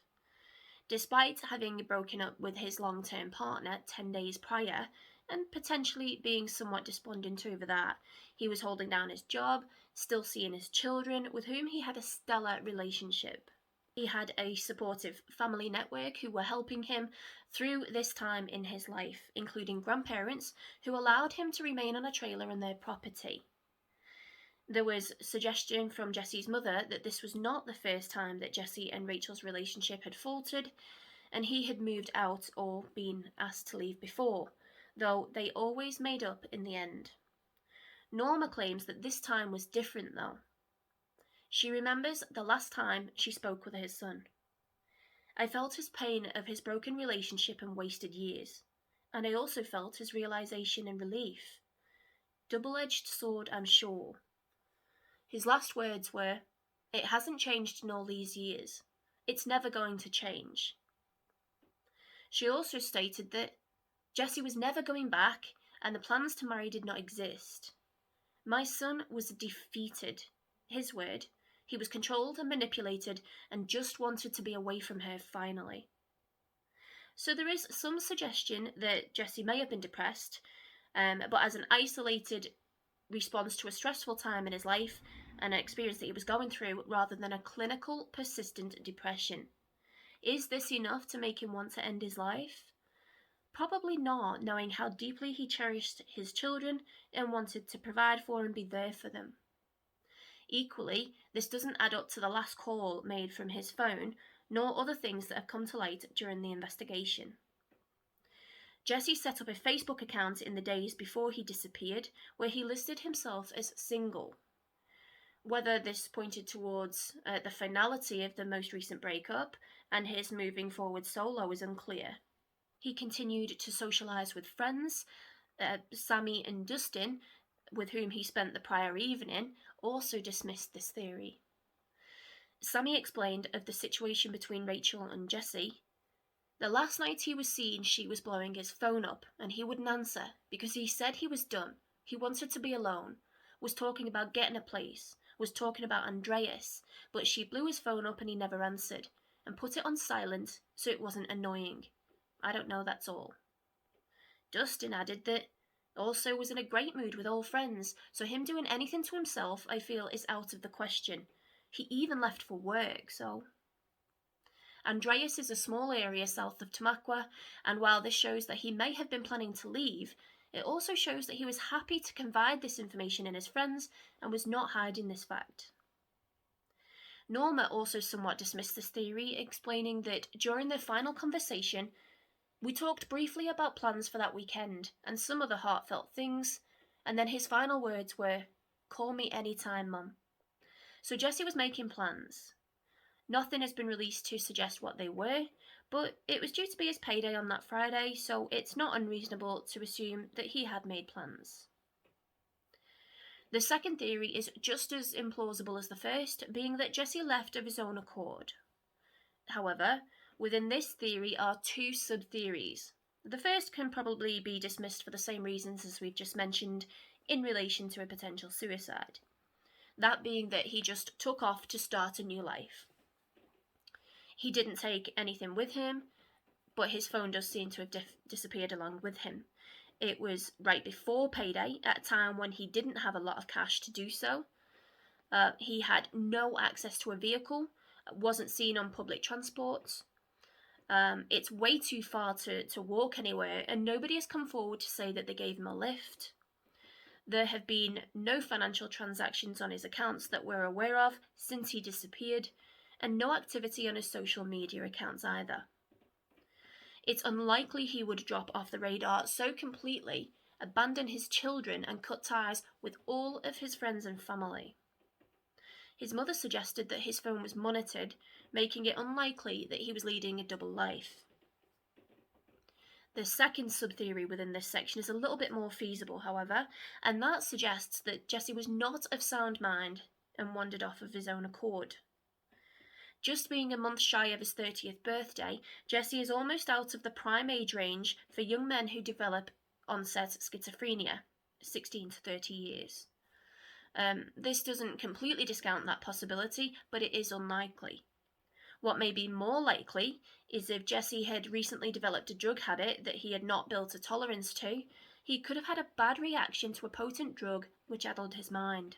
Despite having broken up with his long-term partner 10 days prior, and potentially being somewhat despondent over that, he was holding down his job, still seeing his children, with whom he had a stellar relationship. He had a supportive family network who were helping him through this time in his life, including grandparents who allowed him to remain on a trailer on their property. There was suggestion from Jesse's mother that this was not the first time that Jesse and Rachel's relationship had faltered, and he had moved out or been asked to leave before, though they always made up in the end. Norma claims that this time was different though. She remembers the last time she spoke with his son. I felt his pain of his broken relationship and wasted years, and I also felt his realization and relief. Double-edged sword, I'm sure. His last words were, "It hasn't changed in all these years. It's never going to change." She also stated that Jesse was never going back and the plans to marry did not exist. My son was defeated. His word, he was controlled and manipulated and just wanted to be away from her finally. So there is some suggestion that Jesse may have been depressed, but as an isolated response to a stressful time in his life and an experience that he was going through, rather than a clinical, persistent depression. Is this enough to make him want to end his life? Probably not, knowing how deeply he cherished his children and wanted to provide for and be there for them. Equally, this doesn't add up to the last call made from his phone, nor other things that have come to light during the investigation. Jesse set up a Facebook account in the days before he disappeared, where he listed himself as single. Whether this pointed towards the finality of the most recent breakup and his moving forward solo is unclear. He continued to socialise with friends. Sammy and Dustin, with whom he spent the prior evening, also dismissed this theory. Sammy explained of the situation between Rachel and Jesse. The last night he was seen, she was blowing his phone up, and he wouldn't answer because he said he was done. He wanted to be alone, was talking about getting a place, was talking about Andreas, but she blew his phone up and he never answered, and put it on silent so it wasn't annoying. I don't know, that's all. Dustin added that also was in a great mood with all friends, so him doing anything to himself, I feel, is out of the question. He even left for work, so... Andreas is a small area south of Tamaqua, and while this shows that he may have been planning to leave, it also shows that he was happy to confide this information in his friends and was not hiding this fact. Norma also somewhat dismissed this theory, explaining that during their final conversation, we talked briefly about plans for that weekend and some other heartfelt things, and then his final words were, "Call me anytime, Mum." So Jesse was making plans. Nothing has been released to suggest what they were, but it was due to be his payday on that Friday, so it's not unreasonable to assume that he had made plans. The second theory is just as implausible as the first, being that Jesse left of his own accord. However, within this theory are 2 sub-theories. The first can probably be dismissed for the same reasons as we've just mentioned in relation to a potential suicide. That being that he just took off to start a new life. He didn't take anything with him, but his phone does seem to have disappeared along with him. It was right before payday, at a time when he didn't have a lot of cash to do so. He had no access to a vehicle, wasn't seen on public transport. It's way too far to walk anywhere, and nobody has come forward to say that they gave him a lift. There have been no financial transactions on his accounts that we're aware of since he disappeared, and no activity on his social media accounts either. It's unlikely he would drop off the radar so completely, abandon his children, and cut ties with all of his friends and family. His mother suggested that his phone was monitored, making it unlikely that he was leading a double life. The second sub-theory within this section is a little bit more feasible, however, and that suggests that Jesse was not of sound mind and wandered off of his own accord. Just being a month shy of his 30th birthday, Jesse is almost out of the prime age range for young men who develop onset schizophrenia, 16 to 30 years. This doesn't completely discount that possibility, but it is unlikely. What may be more likely is if Jesse had recently developed a drug habit that he had not built a tolerance to, he could have had a bad reaction to a potent drug which addled his mind.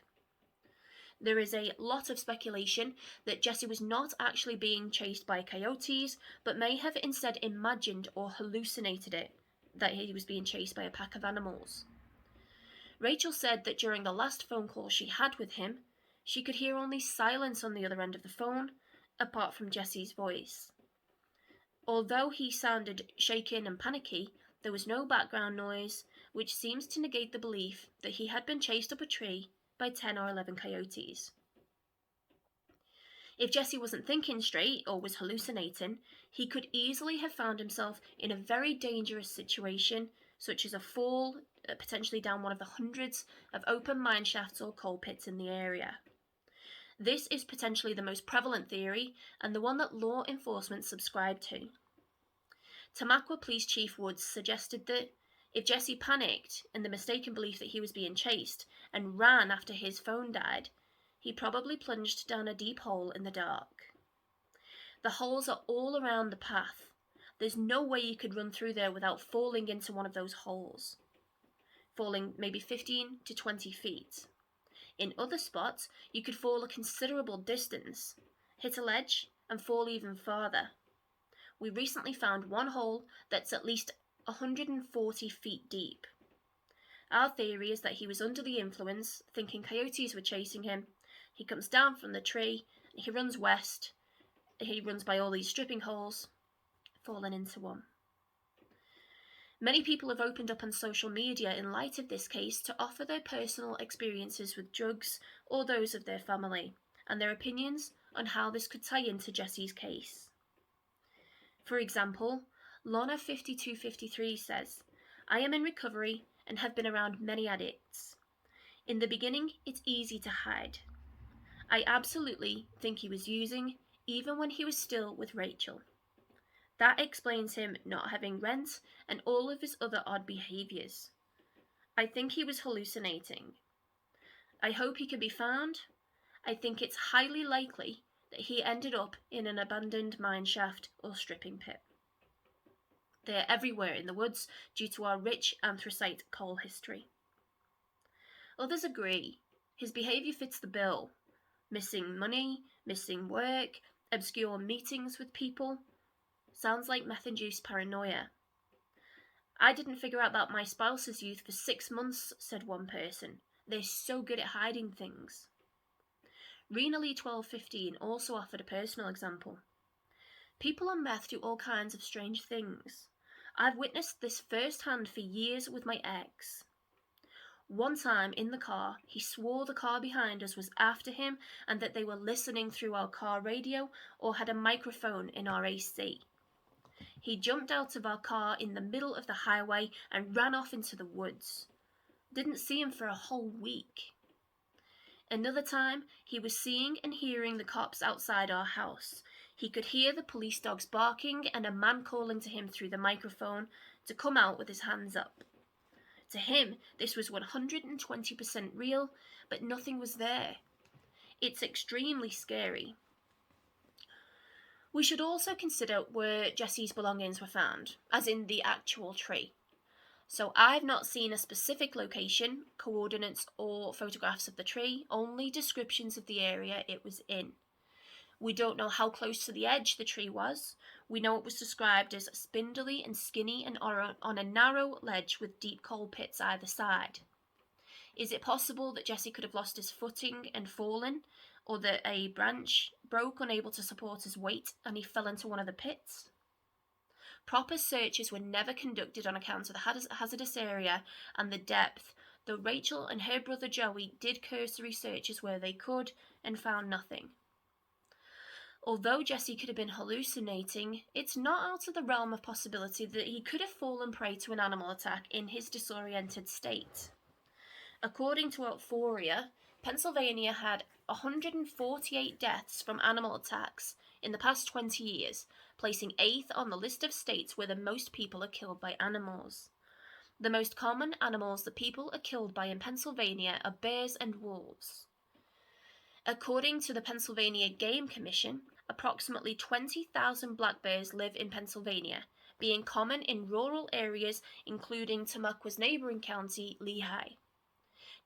There is a lot of speculation that Jesse was not actually being chased by coyotes, but may have instead imagined or hallucinated it, that he was being chased by a pack of animals. Rachel said that during the last phone call she had with him, she could hear only silence on the other end of the phone, apart from Jesse's voice. Although he sounded shaken and panicky, there was no background noise, which seems to negate the belief that he had been chased up a tree by 10 or 11 coyotes. If Jesse wasn't thinking straight or was hallucinating, he could easily have found himself in a very dangerous situation, such as a fall, potentially down one of the hundreds of open mine shafts or coal pits in the area. This is potentially the most prevalent theory and the one that law enforcement subscribe to. Tamaqua Police Chief Woods suggested that if Jesse panicked in the mistaken belief that he was being chased and ran after his phone died, he probably plunged down a deep hole in the dark. The holes are all around the path. There's no way you could run through there without falling into one of those holes, falling maybe 15 to 20 feet. In other spots, you could fall a considerable distance, hit a ledge, and fall even farther. We recently found one hole that's at least 140 feet deep. Our theory is that he was under the influence, thinking coyotes were chasing him. He comes down from the tree, he runs west, he runs by all these stripping holes, falling into one. Many people have opened up on social media in light of this case to offer their personal experiences with drugs or those of their family, and their opinions on how this could tie into Jesse's case. For example, Lorna5253 says, "I am in recovery and have been around many addicts. In the beginning, it's easy to hide. I absolutely think he was using, even when he was still with Rachel. That explains him not having rent and all of his other odd behaviours. I think he was hallucinating. I hope he can be found. I think it's highly likely that he ended up in an abandoned mine shaft or stripping pit. They are everywhere in the woods due to our rich anthracite coal history." Others agree. His behaviour fits the bill. Missing money, missing work, obscure meetings with people. Sounds like meth-induced paranoia. "I didn't figure out about my spouse's youth for 6 months," said one person. "They're so good at hiding things." Renally1215 also offered a personal example. "People on meth do all kinds of strange things. I've witnessed this firsthand for years with my ex. One time in the car, he swore the car behind us was after him and that they were listening through our car radio or had a microphone in our AC. He jumped out of our car in the middle of the highway and ran off into the woods. Didn't see him for a whole week. Another time, he was seeing and hearing the cops outside our house. He could hear the police dogs barking and a man calling to him through the microphone to come out with his hands up. To him, this was 120% real, but nothing was there. It's extremely scary." We should also consider where Jesse's belongings were found, as in the actual tree. So I've not seen a specific location, coordinates, or photographs of the tree, only descriptions of the area it was in. We don't know how close to the edge the tree was. We know it was described as spindly and skinny and on a narrow ledge with deep coal pits either side. Is it possible that Jesse could have lost his footing and fallen, or that a branch broke unable to support his weight and he fell into one of the pits? Proper searches were never conducted on account of the hazardous area and the depth, though Rachel and her brother Joey did cursory searches where they could and found nothing. Although Jesse could have been hallucinating, it's not out of the realm of possibility that he could have fallen prey to an animal attack in his disoriented state. According to Euphoria, Pennsylvania had 148 deaths from animal attacks in the past 20 years, placing 8th on the list of states where the most people are killed by animals. The most common animals that people are killed by in Pennsylvania are bears and wolves. According to the Pennsylvania Game Commission, approximately 20,000 black bears live in Pennsylvania, being common in rural areas including Tamaqua's neighbouring county, Lehigh.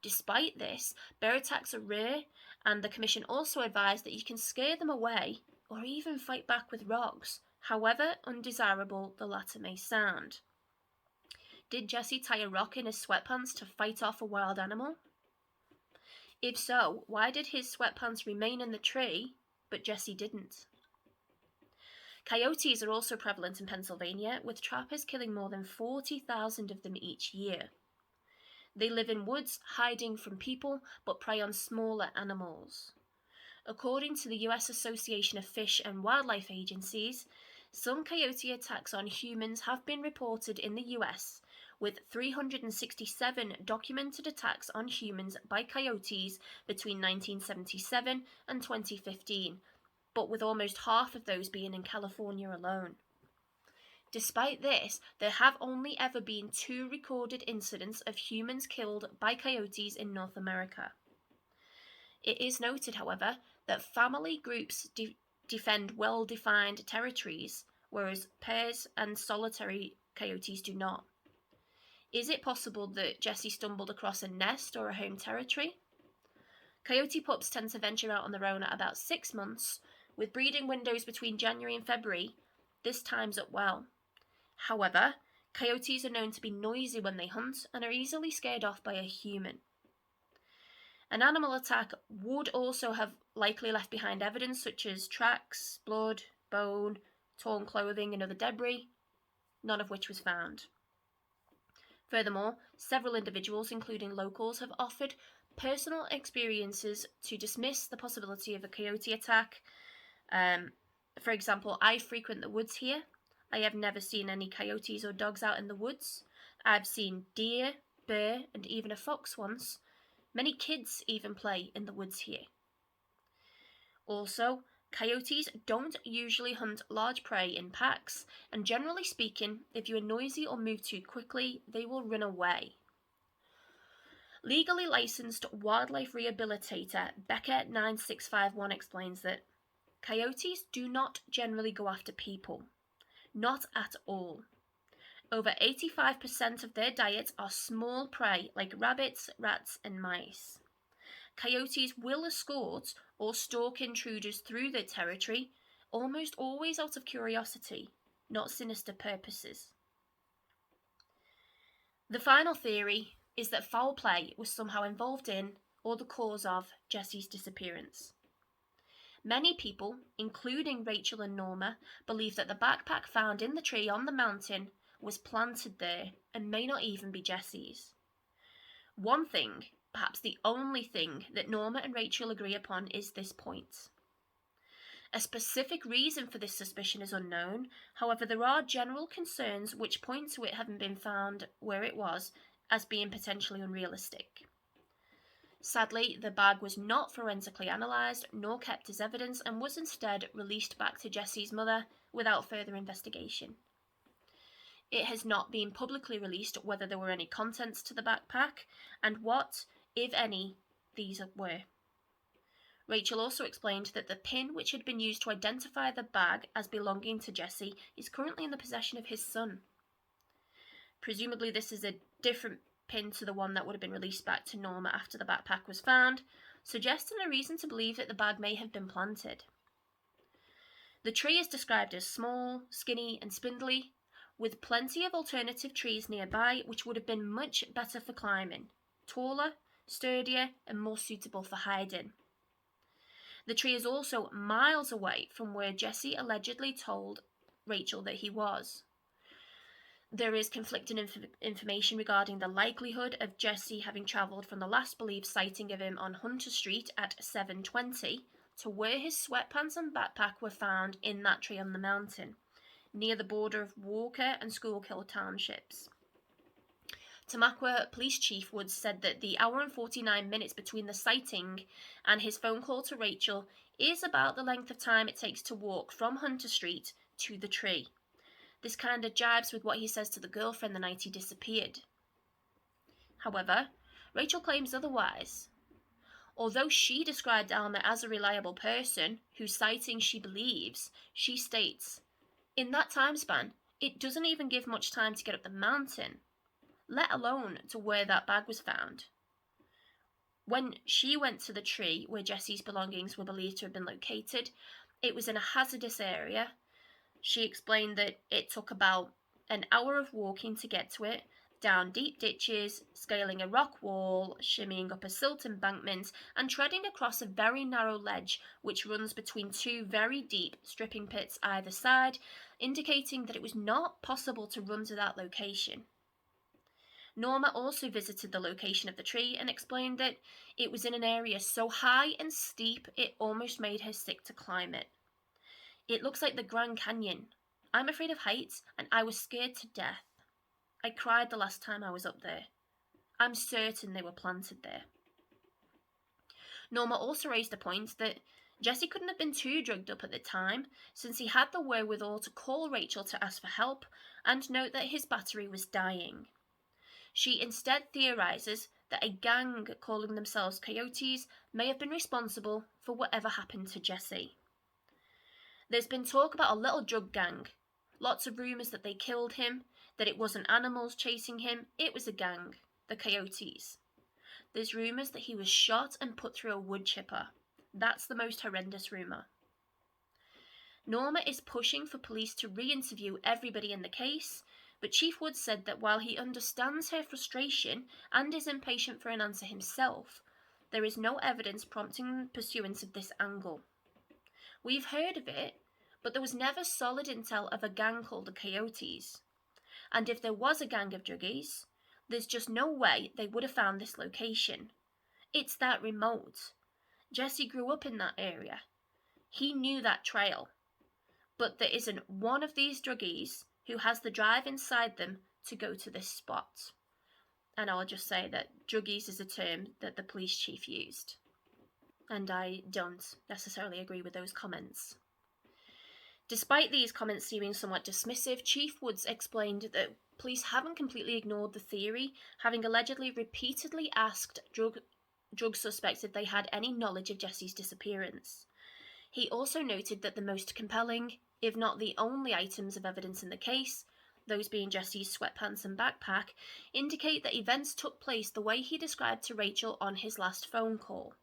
Despite this, bear attacks are rare, and the Commission also advised that you can scare them away or even fight back with rocks, however undesirable the latter may sound. Did Jesse tie a rock in his sweatpants to fight off a wild animal? If so, why did his sweatpants remain in the tree, but Jesse didn't? Coyotes are also prevalent in Pennsylvania, with trappers killing more than 40,000 of them each year. They live in woods, hiding from people, but prey on smaller animals. According to the U.S. Association of Fish and Wildlife Agencies, some coyote attacks on humans have been reported in the U.S., with 367 documented attacks on humans by coyotes between 1977 and 2015, but with almost half of those being in California alone. Despite this, there have only ever been 2 recorded incidents of humans killed by coyotes in North America. It is noted, however, that family groups defend well-defined territories, whereas pairs and solitary coyotes do not. Is it possible that Jesse stumbled across a nest or a home territory? Coyote pups tend to venture out on their own at about 6 months, with breeding windows between January and February. This times up well. However, coyotes are known to be noisy when they hunt and are easily scared off by a human. An animal attack would also have likely left behind evidence such as tracks, blood, bone, torn clothing and other debris, none of which was found. Furthermore, several individuals, including locals, have offered personal experiences to dismiss the possibility of a coyote attack. For example, I frequent the woods here. I have never seen any coyotes or dogs out in the woods. I've seen deer, bear, and even a fox once. Many kids even play in the woods here. Also, coyotes don't usually hunt large prey in packs, and generally speaking, if you are noisy or move too quickly, they will run away. Legally licensed wildlife rehabilitator Becca 9651 explains that coyotes do not generally go after people. Not at all. Over 85% of their diet are small prey like rabbits, rats, and mice. Coyotes will escort or stalk intruders through their territory, almost always out of curiosity, not sinister purposes. The final theory is that foul play was somehow involved in or the cause of Jesse's disappearance. Many people, including Rachel and Norma, believe that the backpack found in the tree on the mountain was planted there and may not even be Jesse's. One thing, perhaps the only thing, that Norma and Rachel agree upon is this point. A specific reason for this suspicion is unknown, however there are general concerns which point to it having been found where it was as being potentially unrealistic. Sadly, the bag was not forensically analysed nor kept as evidence and was instead released back to Jesse's mother without further investigation. It has not been publicly released whether there were any contents to the backpack and what, if any, these were. Rachel also explained that the pin which had been used to identify the bag as belonging to Jesse is currently in the possession of his son. Presumably this is a different pin to the one that would have been released back to Norma after the backpack was found, suggesting a reason to believe that the bag may have been planted. The tree is described as small, skinny and spindly, with plenty of alternative trees nearby which would have been much better for climbing, taller, sturdier and more suitable for hiding. The tree is also miles away from where Jesse allegedly told Rachel that he was. There is conflicting information regarding the likelihood of Jesse having travelled from the last believed sighting of him on Hunter Street at 7:20 to where his sweatpants and backpack were found in that tree on the mountain, near the border of Walker and Schuylkill townships. Tamaqua Police Chief Woods said that the hour and 49 minutes between the sighting and his phone call to Rachel is about the length of time it takes to walk from Hunter Street to the tree. This kind of jibes with what he says to the girlfriend the night he disappeared. However, Rachel claims otherwise. Although she described Alma as a reliable person whose sighting she believes, she states, "In that time span, it doesn't even give much time to get up the mountain, let alone to where that bag was found." When she went to the tree where Jesse's belongings were believed to have been located, it was in a hazardous area. She explained that it took about an hour of walking to get to it, down deep ditches, scaling a rock wall, shimmying up a silt embankment, and treading across a very narrow ledge which runs between two very deep stripping pits either side, indicating that it was not possible to run to that location. Norma also visited the location of the tree and explained that it was in an area so high and steep it almost made her sick to climb it. "It looks like the Grand Canyon. I'm afraid of heights and I was scared to death. I cried the last time I was up there. I'm certain they were planted there." Norma also raised the point that Jesse couldn't have been too drugged up at the time, since he had the wherewithal to call Rachel to ask for help and note that his battery was dying. She instead theorises that a gang calling themselves Coyotes may have been responsible for whatever happened to Jesse. There's been talk about a little drug gang. Lots of rumours that they killed him, that it wasn't animals chasing him, it was a gang, the Coyotes. There's rumours that he was shot and put through a wood chipper. That's the most horrendous rumour. Norma is pushing for police to re-interview everybody in the case, but Chief Woods said that while he understands her frustration and is impatient for an answer himself, there is no evidence prompting pursuance of this angle. "We've heard of it, but there was never solid intel of a gang called the Coyotes. And if there was a gang of druggies, there's just no way they would have found this location. It's that remote. Jesse grew up in that area. He knew that trail. But there isn't one of these druggies who has the drive inside them to go to this spot." And I'll just say that druggies is a term that the police chief used. And I don't necessarily agree with those comments. Despite these comments seeming somewhat dismissive, Chief Woods explained that police haven't completely ignored the theory, having allegedly repeatedly asked drug suspects if they had any knowledge of Jesse's disappearance. He also noted that the most compelling, if not the only items of evidence in the case, those being Jesse's sweatpants and backpack, indicate that events took place the way he described to Rachel on his last phone call,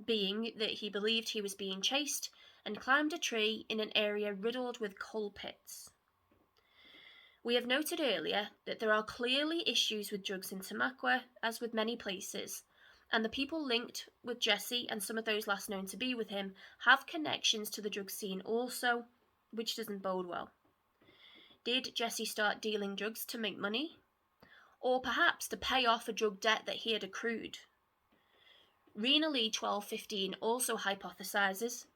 being that he believed he was being chased and climbed a tree in an area riddled with coal pits. We have noted earlier that there are clearly issues with drugs in Tamaqua, as with many places, and the people linked with Jesse and some of those last known to be with him have connections to the drug scene also, which doesn't bode well. Did Jesse start dealing drugs to make money? Or perhaps to pay off a drug debt that he had accrued? Rena Lee 1215 also hypothesizes,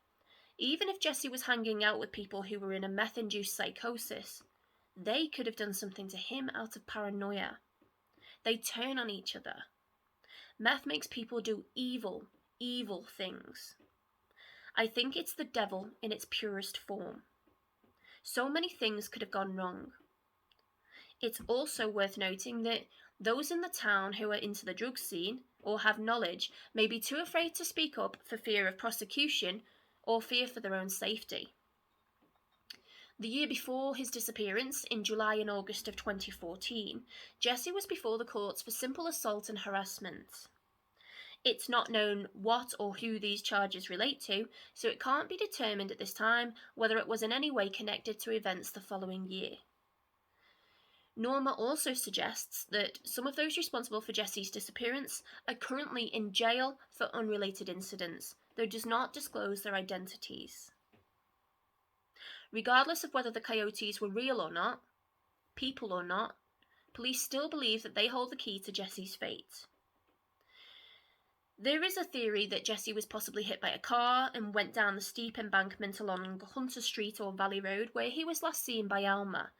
even if Jesse was hanging out with people who were in a meth-induced psychosis, they could have done something to him out of paranoia. They turn on each other. Meth makes people do evil, evil things. I think it's the devil in its purest form. So many things could have gone wrong. It's also worth noting that those in the town who are into the drug scene or have knowledge may be too afraid to speak up for fear of prosecution or fear for their own safety. The year before his disappearance, in July and August of 2014, Jesse was before the courts for simple assault and harassment. It's not known what or who these charges relate to, so it can't be determined at this time whether it was in any way connected to events the following year. Norma also suggests that some of those responsible for Jesse's disappearance are currently in jail for unrelated incidents, though does not disclose their identities. Regardless of whether the Coyotes were real or not, people or not, police still believe that they hold the key to Jesse's fate. There is a theory that Jesse was possibly hit by a car and went down the steep embankment along Hunter Street or Valley Road where he was last seen by Alma.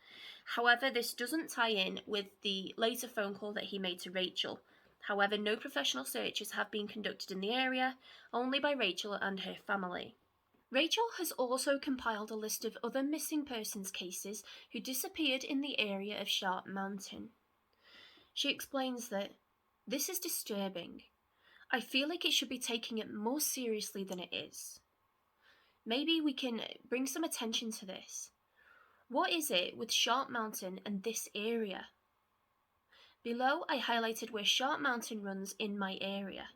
However, this doesn't tie in with the later phone call that he made to Rachel. However, no professional searches have been conducted in the area, only by Rachel and her family. Rachel has also compiled a list of other missing persons cases who disappeared in the area of Sharp Mountain. She explains that, "This is disturbing. I feel like it should be taking it more seriously than it is. Maybe we can bring some attention to this. What is it with Sharp Mountain and this area?" Below, I highlighted where Sharp Mountain runs in my area.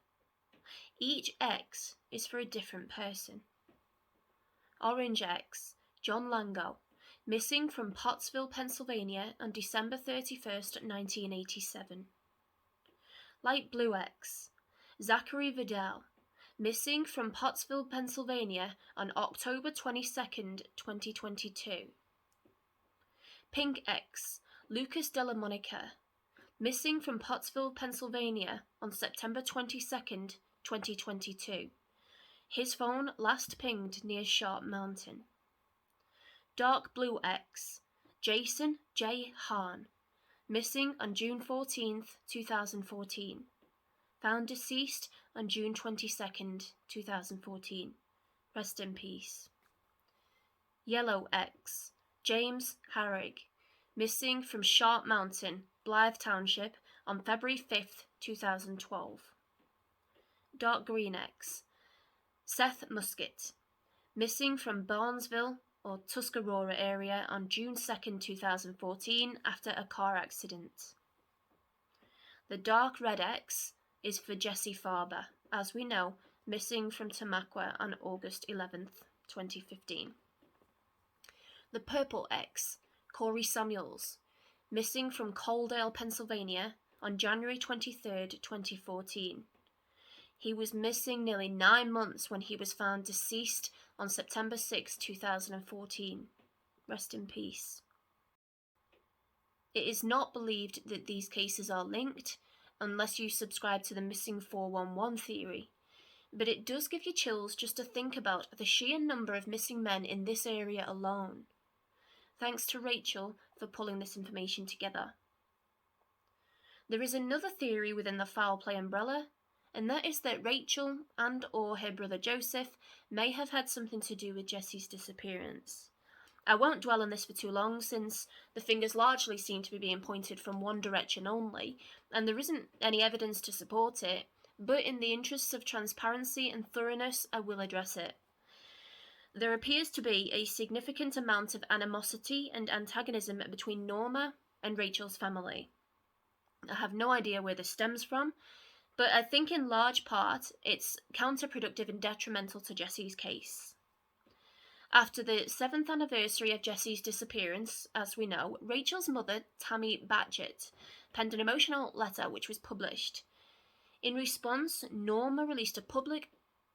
Each X is for a different person. Orange X, John Lango, missing from Pottsville, Pennsylvania on December 31st, 1987. Light Blue X, Zachary Vidal, missing from Pottsville, Pennsylvania on October 22nd, 2022. Pink X, Lucas Della Monica, missing from Pottsville, Pennsylvania on September 22nd, 2022. His phone last pinged near Sharp Mountain. Dark Blue X, Jason J. Hahn, missing on June 14th, 2014. Found deceased on June 22nd, 2014. Rest in peace. Yellow X, James Harrig, missing from Sharp Mountain, Blythe Township, on February 5th, 2012. Dark Green X, Seth Musket, missing from Barnesville or Tuscarora area on June 2nd, 2014 after a car accident. The Dark Red X is for Jesse Farber, as we know, missing from Tamaqua on August 11th, 2015. The Purple X, Corey Samuels, missing from Coaldale, Pennsylvania on January 23rd, 2014. He was missing nearly 9 months when he was found deceased on September 6, 2014. Rest in peace. It is not believed that these cases are linked, unless you subscribe to the missing 411 theory, but it does give you chills just to think about the sheer number of missing men in this area alone. Thanks to Rachel for pulling this information together. There is another theory within the foul play umbrella, and that is that Rachel and or her brother Joseph may have had something to do with Jesse's disappearance. I won't dwell on this for too long, since the fingers largely seem to be being pointed from one direction only, and there isn't any evidence to support it, but in the interests of transparency and thoroughness, I will address it. There appears to be a significant amount of animosity and antagonism between Norma and Rachel's family. I have no idea where this stems from, but I think in large part it's counterproductive and detrimental to Jesse's case. After the 7th anniversary of Jesse's disappearance, as we know, Rachel's mother, Tammy Batchett, penned an emotional letter which was published. In response, Norma released a public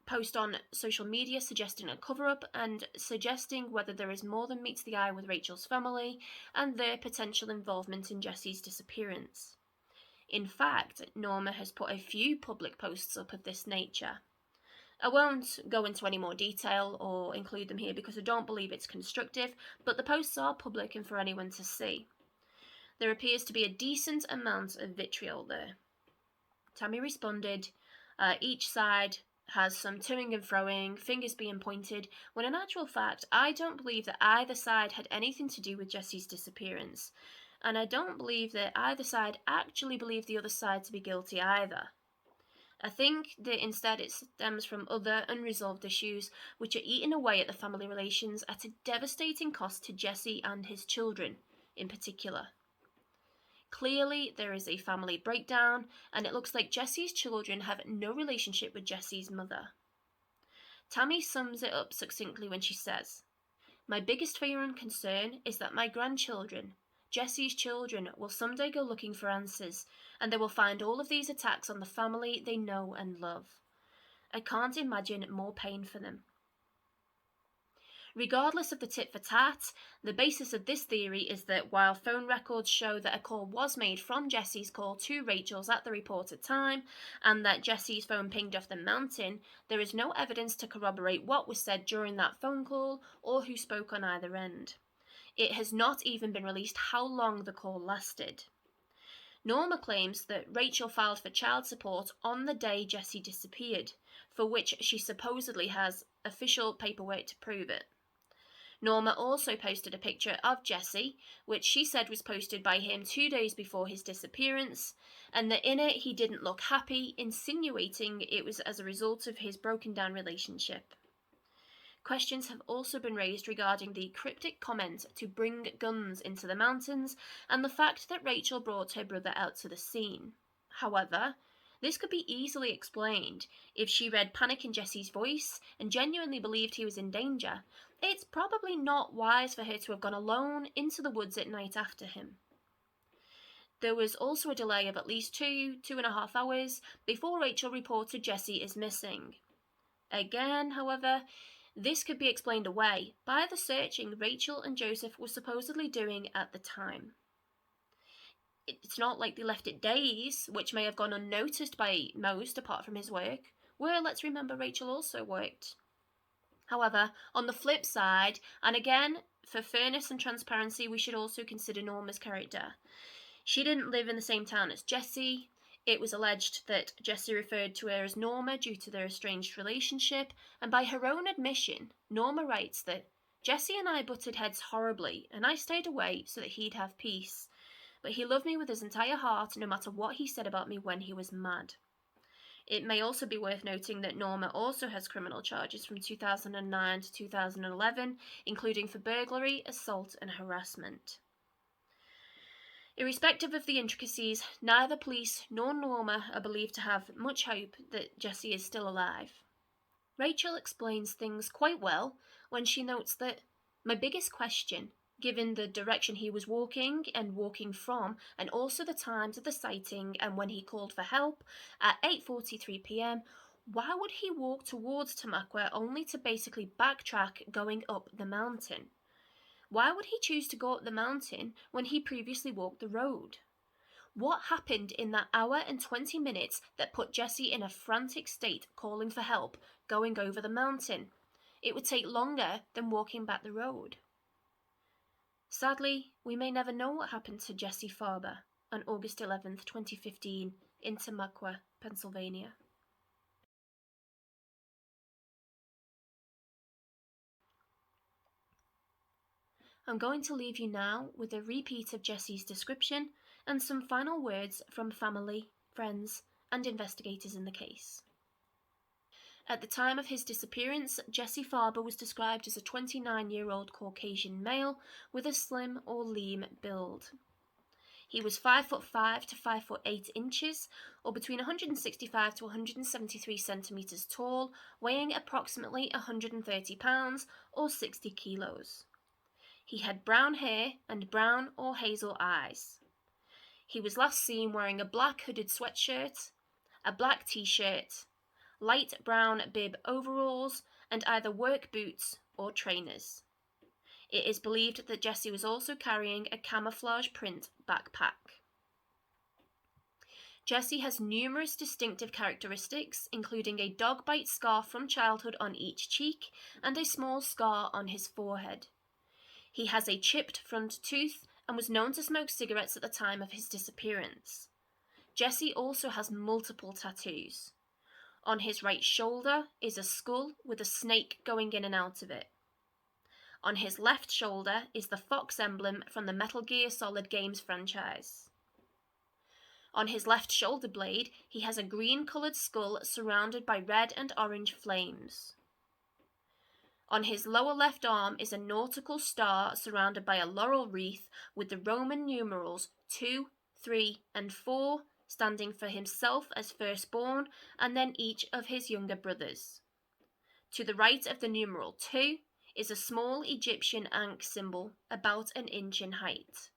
post on social media suggesting a cover-up and suggesting whether there is more than meets the eye with Rachel's family and their potential involvement in Jesse's disappearance. In fact, Norma has put a few public posts up of this nature. I won't go into any more detail or include them here because I don't believe it's constructive, but the posts are public and for anyone to see. There appears to be a decent amount of vitriol there. Tammy responded, each side has some toing and froing, fingers being pointed, when in actual fact, I don't believe that either side had anything to do with Jesse's disappearance, and I don't believe that either side actually believed the other side to be guilty either. I think that instead it stems from other unresolved issues which are eating away at the family relations at a devastating cost to Jesse and his children in particular. Clearly, there is a family breakdown, and it looks like Jesse's children have no relationship with Jesse's mother. Tammy sums it up succinctly when she says, "My biggest fear and concern is that my grandchildren, Jesse's children, will someday go looking for answers, and they will find all of these attacks on the family they know and love. I can't imagine more pain for them." Regardless of the tit for tat, the basis of this theory is that while phone records show that a call was made from Jesse's call to Rachel's at the reported time, and that Jesse's phone pinged off the mountain, there is no evidence to corroborate what was said during that phone call or who spoke on either end. It has not even been released how long the call lasted. Norma claims that Rachel filed for child support on the day Jesse disappeared, for which she supposedly has official paperwork to prove it. Norma also posted a picture of Jesse, which she said was posted by him 2 days before his disappearance, and that in it he didn't look happy, insinuating it was as a result of his broken down relationship. Questions have also been raised regarding the cryptic comment to bring guns into the mountains and the fact that Rachel brought her brother out to the scene. However, this could be easily explained if she read panic in Jesse's voice and genuinely believed he was in danger. It's probably not wise for her to have gone alone into the woods at night after him. There was also a delay of at least 2.5 hours before Rachel reported Jesse as missing. Again, however, this could be explained away by the searching Rachel and Joseph were supposedly doing at the time. It's not like they left it days, which may have gone unnoticed by most apart from his work, where, let's remember, Rachel also worked. However, on the flip side, and again, for fairness and transparency, we should also consider Norma's character. She didn't live in the same town as Jesse. It was alleged that Jesse referred to her as Norma due to their estranged relationship, and by her own admission, Norma writes that Jesse and I butted heads horribly, and I stayed away so that he'd have peace. But he loved me with his entire heart, no matter what he said about me when he was mad. It may also be worth noting that Norma also has criminal charges from 2009 to 2011, including for burglary, assault, and harassment. Irrespective of the intricacies, neither police nor Norma are believed to have much hope that Jesse is still alive. Rachel explains things quite well when she notes that my biggest question, given the direction he was walking and walking from, and also the times of the sighting and when he called for help at 8:43 p.m, why would he walk towards Tamaqua only to basically backtrack going up the mountain? Why would he choose to go up the mountain when he previously walked the road? What happened in that hour and 20 minutes that put Jesse in a frantic state calling for help going over the mountain? It would take longer than walking back the road. Sadly, we may never know what happened to Jesse Farber on August 11th, 2015 in Tamaqua, Pennsylvania. I'm going to leave you now with a repeat of Jesse's description and some final words from family, friends, and investigators in the case. At the time of his disappearance, Jesse Farber was described as a 29-year-old Caucasian male with a slim or lean build. He was 5'5" to 5'8" inches, or between 165 to 173 centimeters tall, weighing approximately 130 pounds or 60 kilos. He had brown hair and brown or hazel eyes. He was last seen wearing a black hooded sweatshirt, a black t-shirt, light brown bib overalls, and either work boots or trainers. It is believed that Jesse was also carrying a camouflage print backpack. Jesse has numerous distinctive characteristics, including a dog bite scar from childhood on each cheek and a small scar on his forehead. He has a chipped front tooth and was known to smoke cigarettes at the time of his disappearance. Jesse also has multiple tattoos. On his right shoulder is a skull with a snake going in and out of it. On his left shoulder is the fox emblem from the Metal Gear Solid Games franchise. On his left shoulder blade, he has a green-coloured skull surrounded by red and orange flames. On his lower left arm is a nautical star surrounded by a laurel wreath with the Roman numerals 2, 3, and 4 standing for himself as firstborn and then each of his younger brothers. To the right of the numeral 2 is a small Egyptian ankh symbol about an inch in height.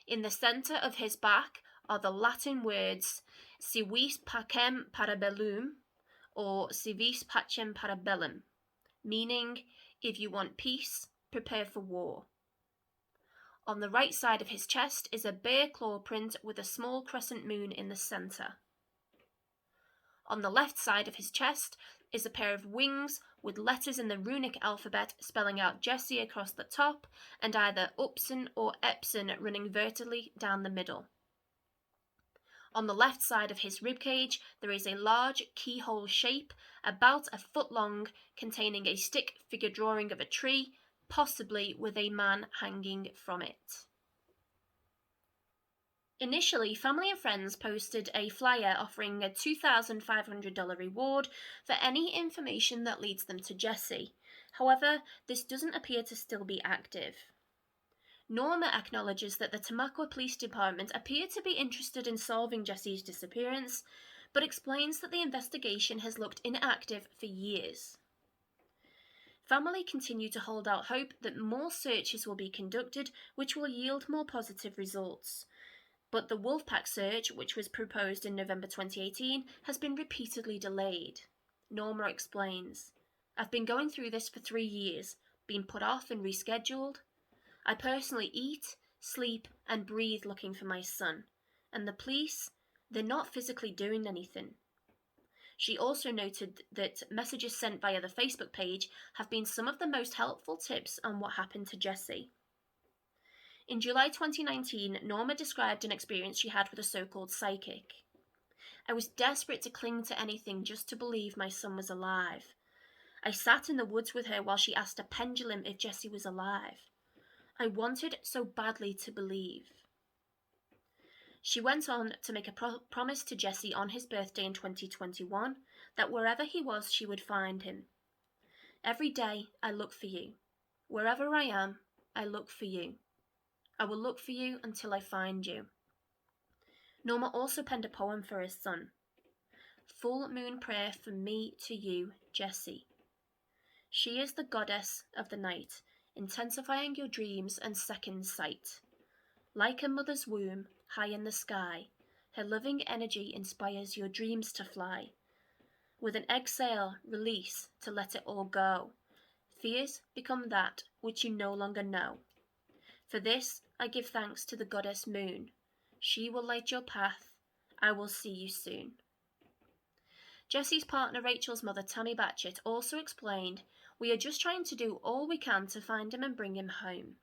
In the centre of his back are the Latin words Si vis pacem parabellum or Si vis pacem parabellum, meaning, If you want peace, prepare for war. On the right side of his chest is a bear claw print with a small crescent moon in the centre. On the left side of his chest is a pair of wings with letters in the runic alphabet spelling out Jesse across the top and either Upson or Epson running vertically down the middle. On the left side of his ribcage there is a large keyhole shape about a foot long containing a stick figure drawing of a tree, possibly with a man hanging from it. Initially, family and friends posted a flyer offering a $2,500 reward for any information that leads them to Jesse. However, this doesn't appear to still be active. Norma acknowledges that the Tamaqua Police Department appear to be interested in solving Jesse's disappearance, but explains that the investigation has looked inactive for years. Family continue to hold out hope that more searches will be conducted, which will yield more positive results. But the Wolfpack search, which was proposed in November 2018, has been repeatedly delayed. Norma explains, "I've been going through this for 3 years, been put off and rescheduled. I personally eat, sleep, and breathe looking for my son, and the police, they're not physically doing anything." She also noted that messages sent via the Facebook page have been some of the most helpful tips on what happened to Jesse. In July 2019, Norma described an experience she had with a so-called psychic. "I was desperate to cling to anything just to believe my son was alive. I sat in the woods with her while she asked a pendulum if Jesse was alive. I wanted so badly to believe." She went on to make a promise to Jesse on his birthday in 2021 that wherever he was, she would find him. "Every day I look for you. Wherever I am, I look for you. I will look for you until I find you." Norma also penned a poem for his son. "Full moon prayer from me to you, Jesse. She is the goddess of the night, intensifying your dreams and second sight. Like a mother's womb, high in the sky, her loving energy inspires your dreams to fly. With an exhale, release to let it all go. Fears become that which you no longer know. For this, I give thanks to the goddess moon. She will light your path. I will see you soon." Jesse's partner Rachel's mother Tammy Batchett also explained, "We are just trying to do all we can to find him and bring him home."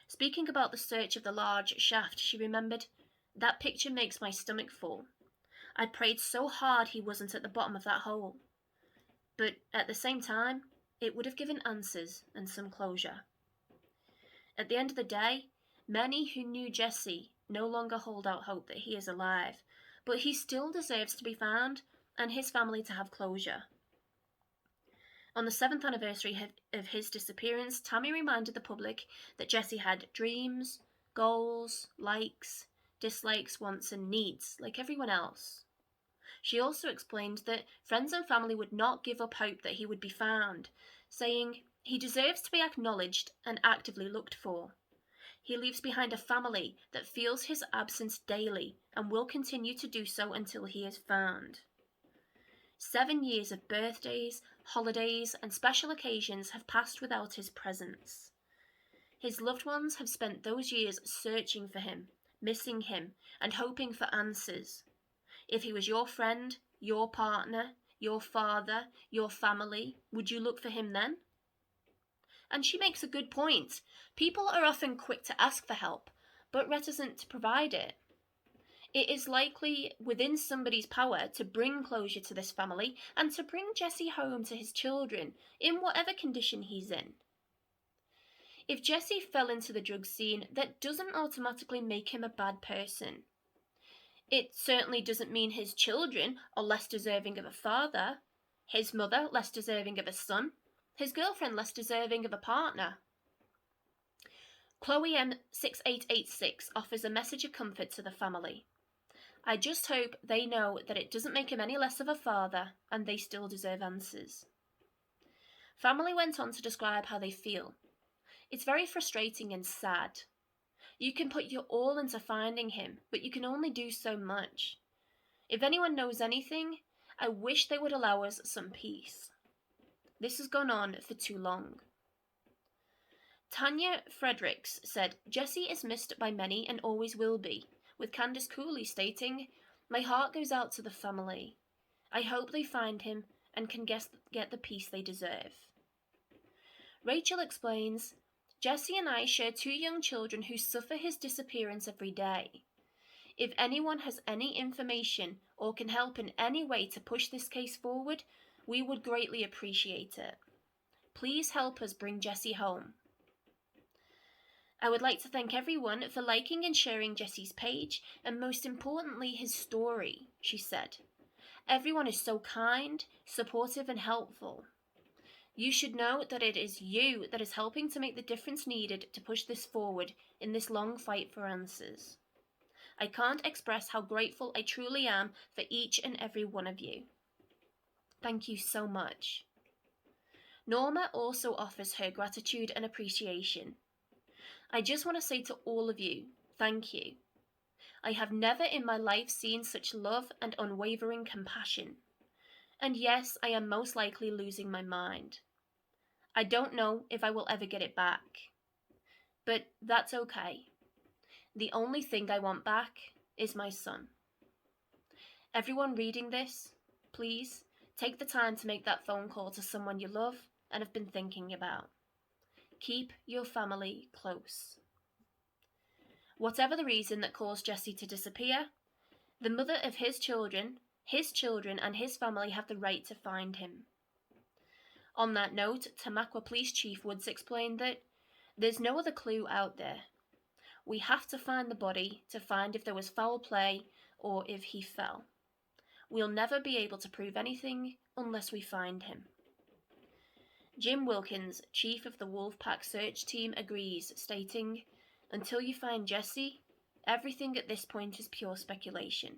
Speaking about the search of the large shaft, she remembered, "That picture makes my stomach full. I prayed so hard he wasn't at the bottom of that hole. But at the same time, it would have given answers and some closure." At the end of the day, many who knew Jesse no longer hold out hope that he is alive, but he still deserves to be found and his family to have closure. On the 7th anniversary of his disappearance, Tammy reminded the public that Jesse had dreams, goals, likes, dislikes, wants and needs, like everyone else. She also explained that friends and family would not give up hope that he would be found, saying, "He deserves to be acknowledged and actively looked for. He leaves behind a family that feels his absence daily and will continue to do so until he is found." 7 years of birthdays, holidays, and special occasions have passed without his presence. His loved ones have spent those years searching for him, missing him, and hoping for answers. If he was your friend, your partner, your father, your family, would you look for him then? And she makes a good point. People are often quick to ask for help, but reticent to provide it. It is likely within somebody's power to bring closure to this family and to bring Jesse home to his children, in whatever condition he's in. If Jesse fell into the drug scene, that doesn't automatically make him a bad person. It certainly doesn't mean his children are less deserving of a father, his mother less deserving of a son, his girlfriend less deserving of a partner. Chloe M6886 offers a message of comfort to the family. "I just hope they know that it doesn't make him any less of a father and they still deserve answers." Family went on to describe how they feel. "It's very frustrating and sad. You can put your all into finding him, but you can only do so much. If anyone knows anything, I wish they would allow us some peace." This has gone on for too long. Tanya Fredericks said, Jesse is missed by many and always will be, with Candace Cooley stating, my heart goes out to the family. I hope they find him and can get the peace they deserve. Rachel explains, Jesse and I share 2 young children who suffer his disappearance every day. If anyone has any information or can help in any way to push this case forward, we would greatly appreciate it. Please help us bring Jesse home. I would like to thank everyone for liking and sharing Jesse's page, and most importantly, his story, she said. Everyone is so kind, supportive, and helpful. You should know that it is you that is helping to make the difference needed to push this forward in this long fight for answers. I can't express how grateful I truly am for each and every one of you. Thank you so much. Norma also offers her gratitude and appreciation. I just want to say to all of you, thank you. I have never in my life seen such love and unwavering compassion. And yes, I am most likely losing my mind. I don't know if I will ever get it back. But that's okay. The only thing I want back is my son. Everyone reading this, please take the time to make that phone call to someone you love and have been thinking about. Keep your family close. Whatever the reason that caused Jesse to disappear, the mother of his children and his family have the right to find him. On that note, Tamaqua Police Chief Woods explained that there's no other clue out there. We have to find the body to find if there was foul play or if he fell. We'll never be able to prove anything unless we find him. Jim Wilkins, chief of the Wolfpack search team, agrees, stating, until you find Jesse, everything at this point is pure speculation.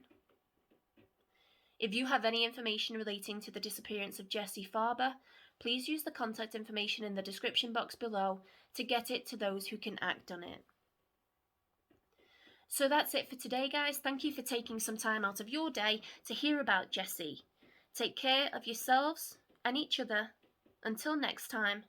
If you have any information relating to the disappearance of Jesse Farber, please use the contact information in the description box below to get it to those who can act on it. So that's it for today, guys. Thank you for taking some time out of your day to hear about Jesse. Take care of yourselves and each other. Until next time,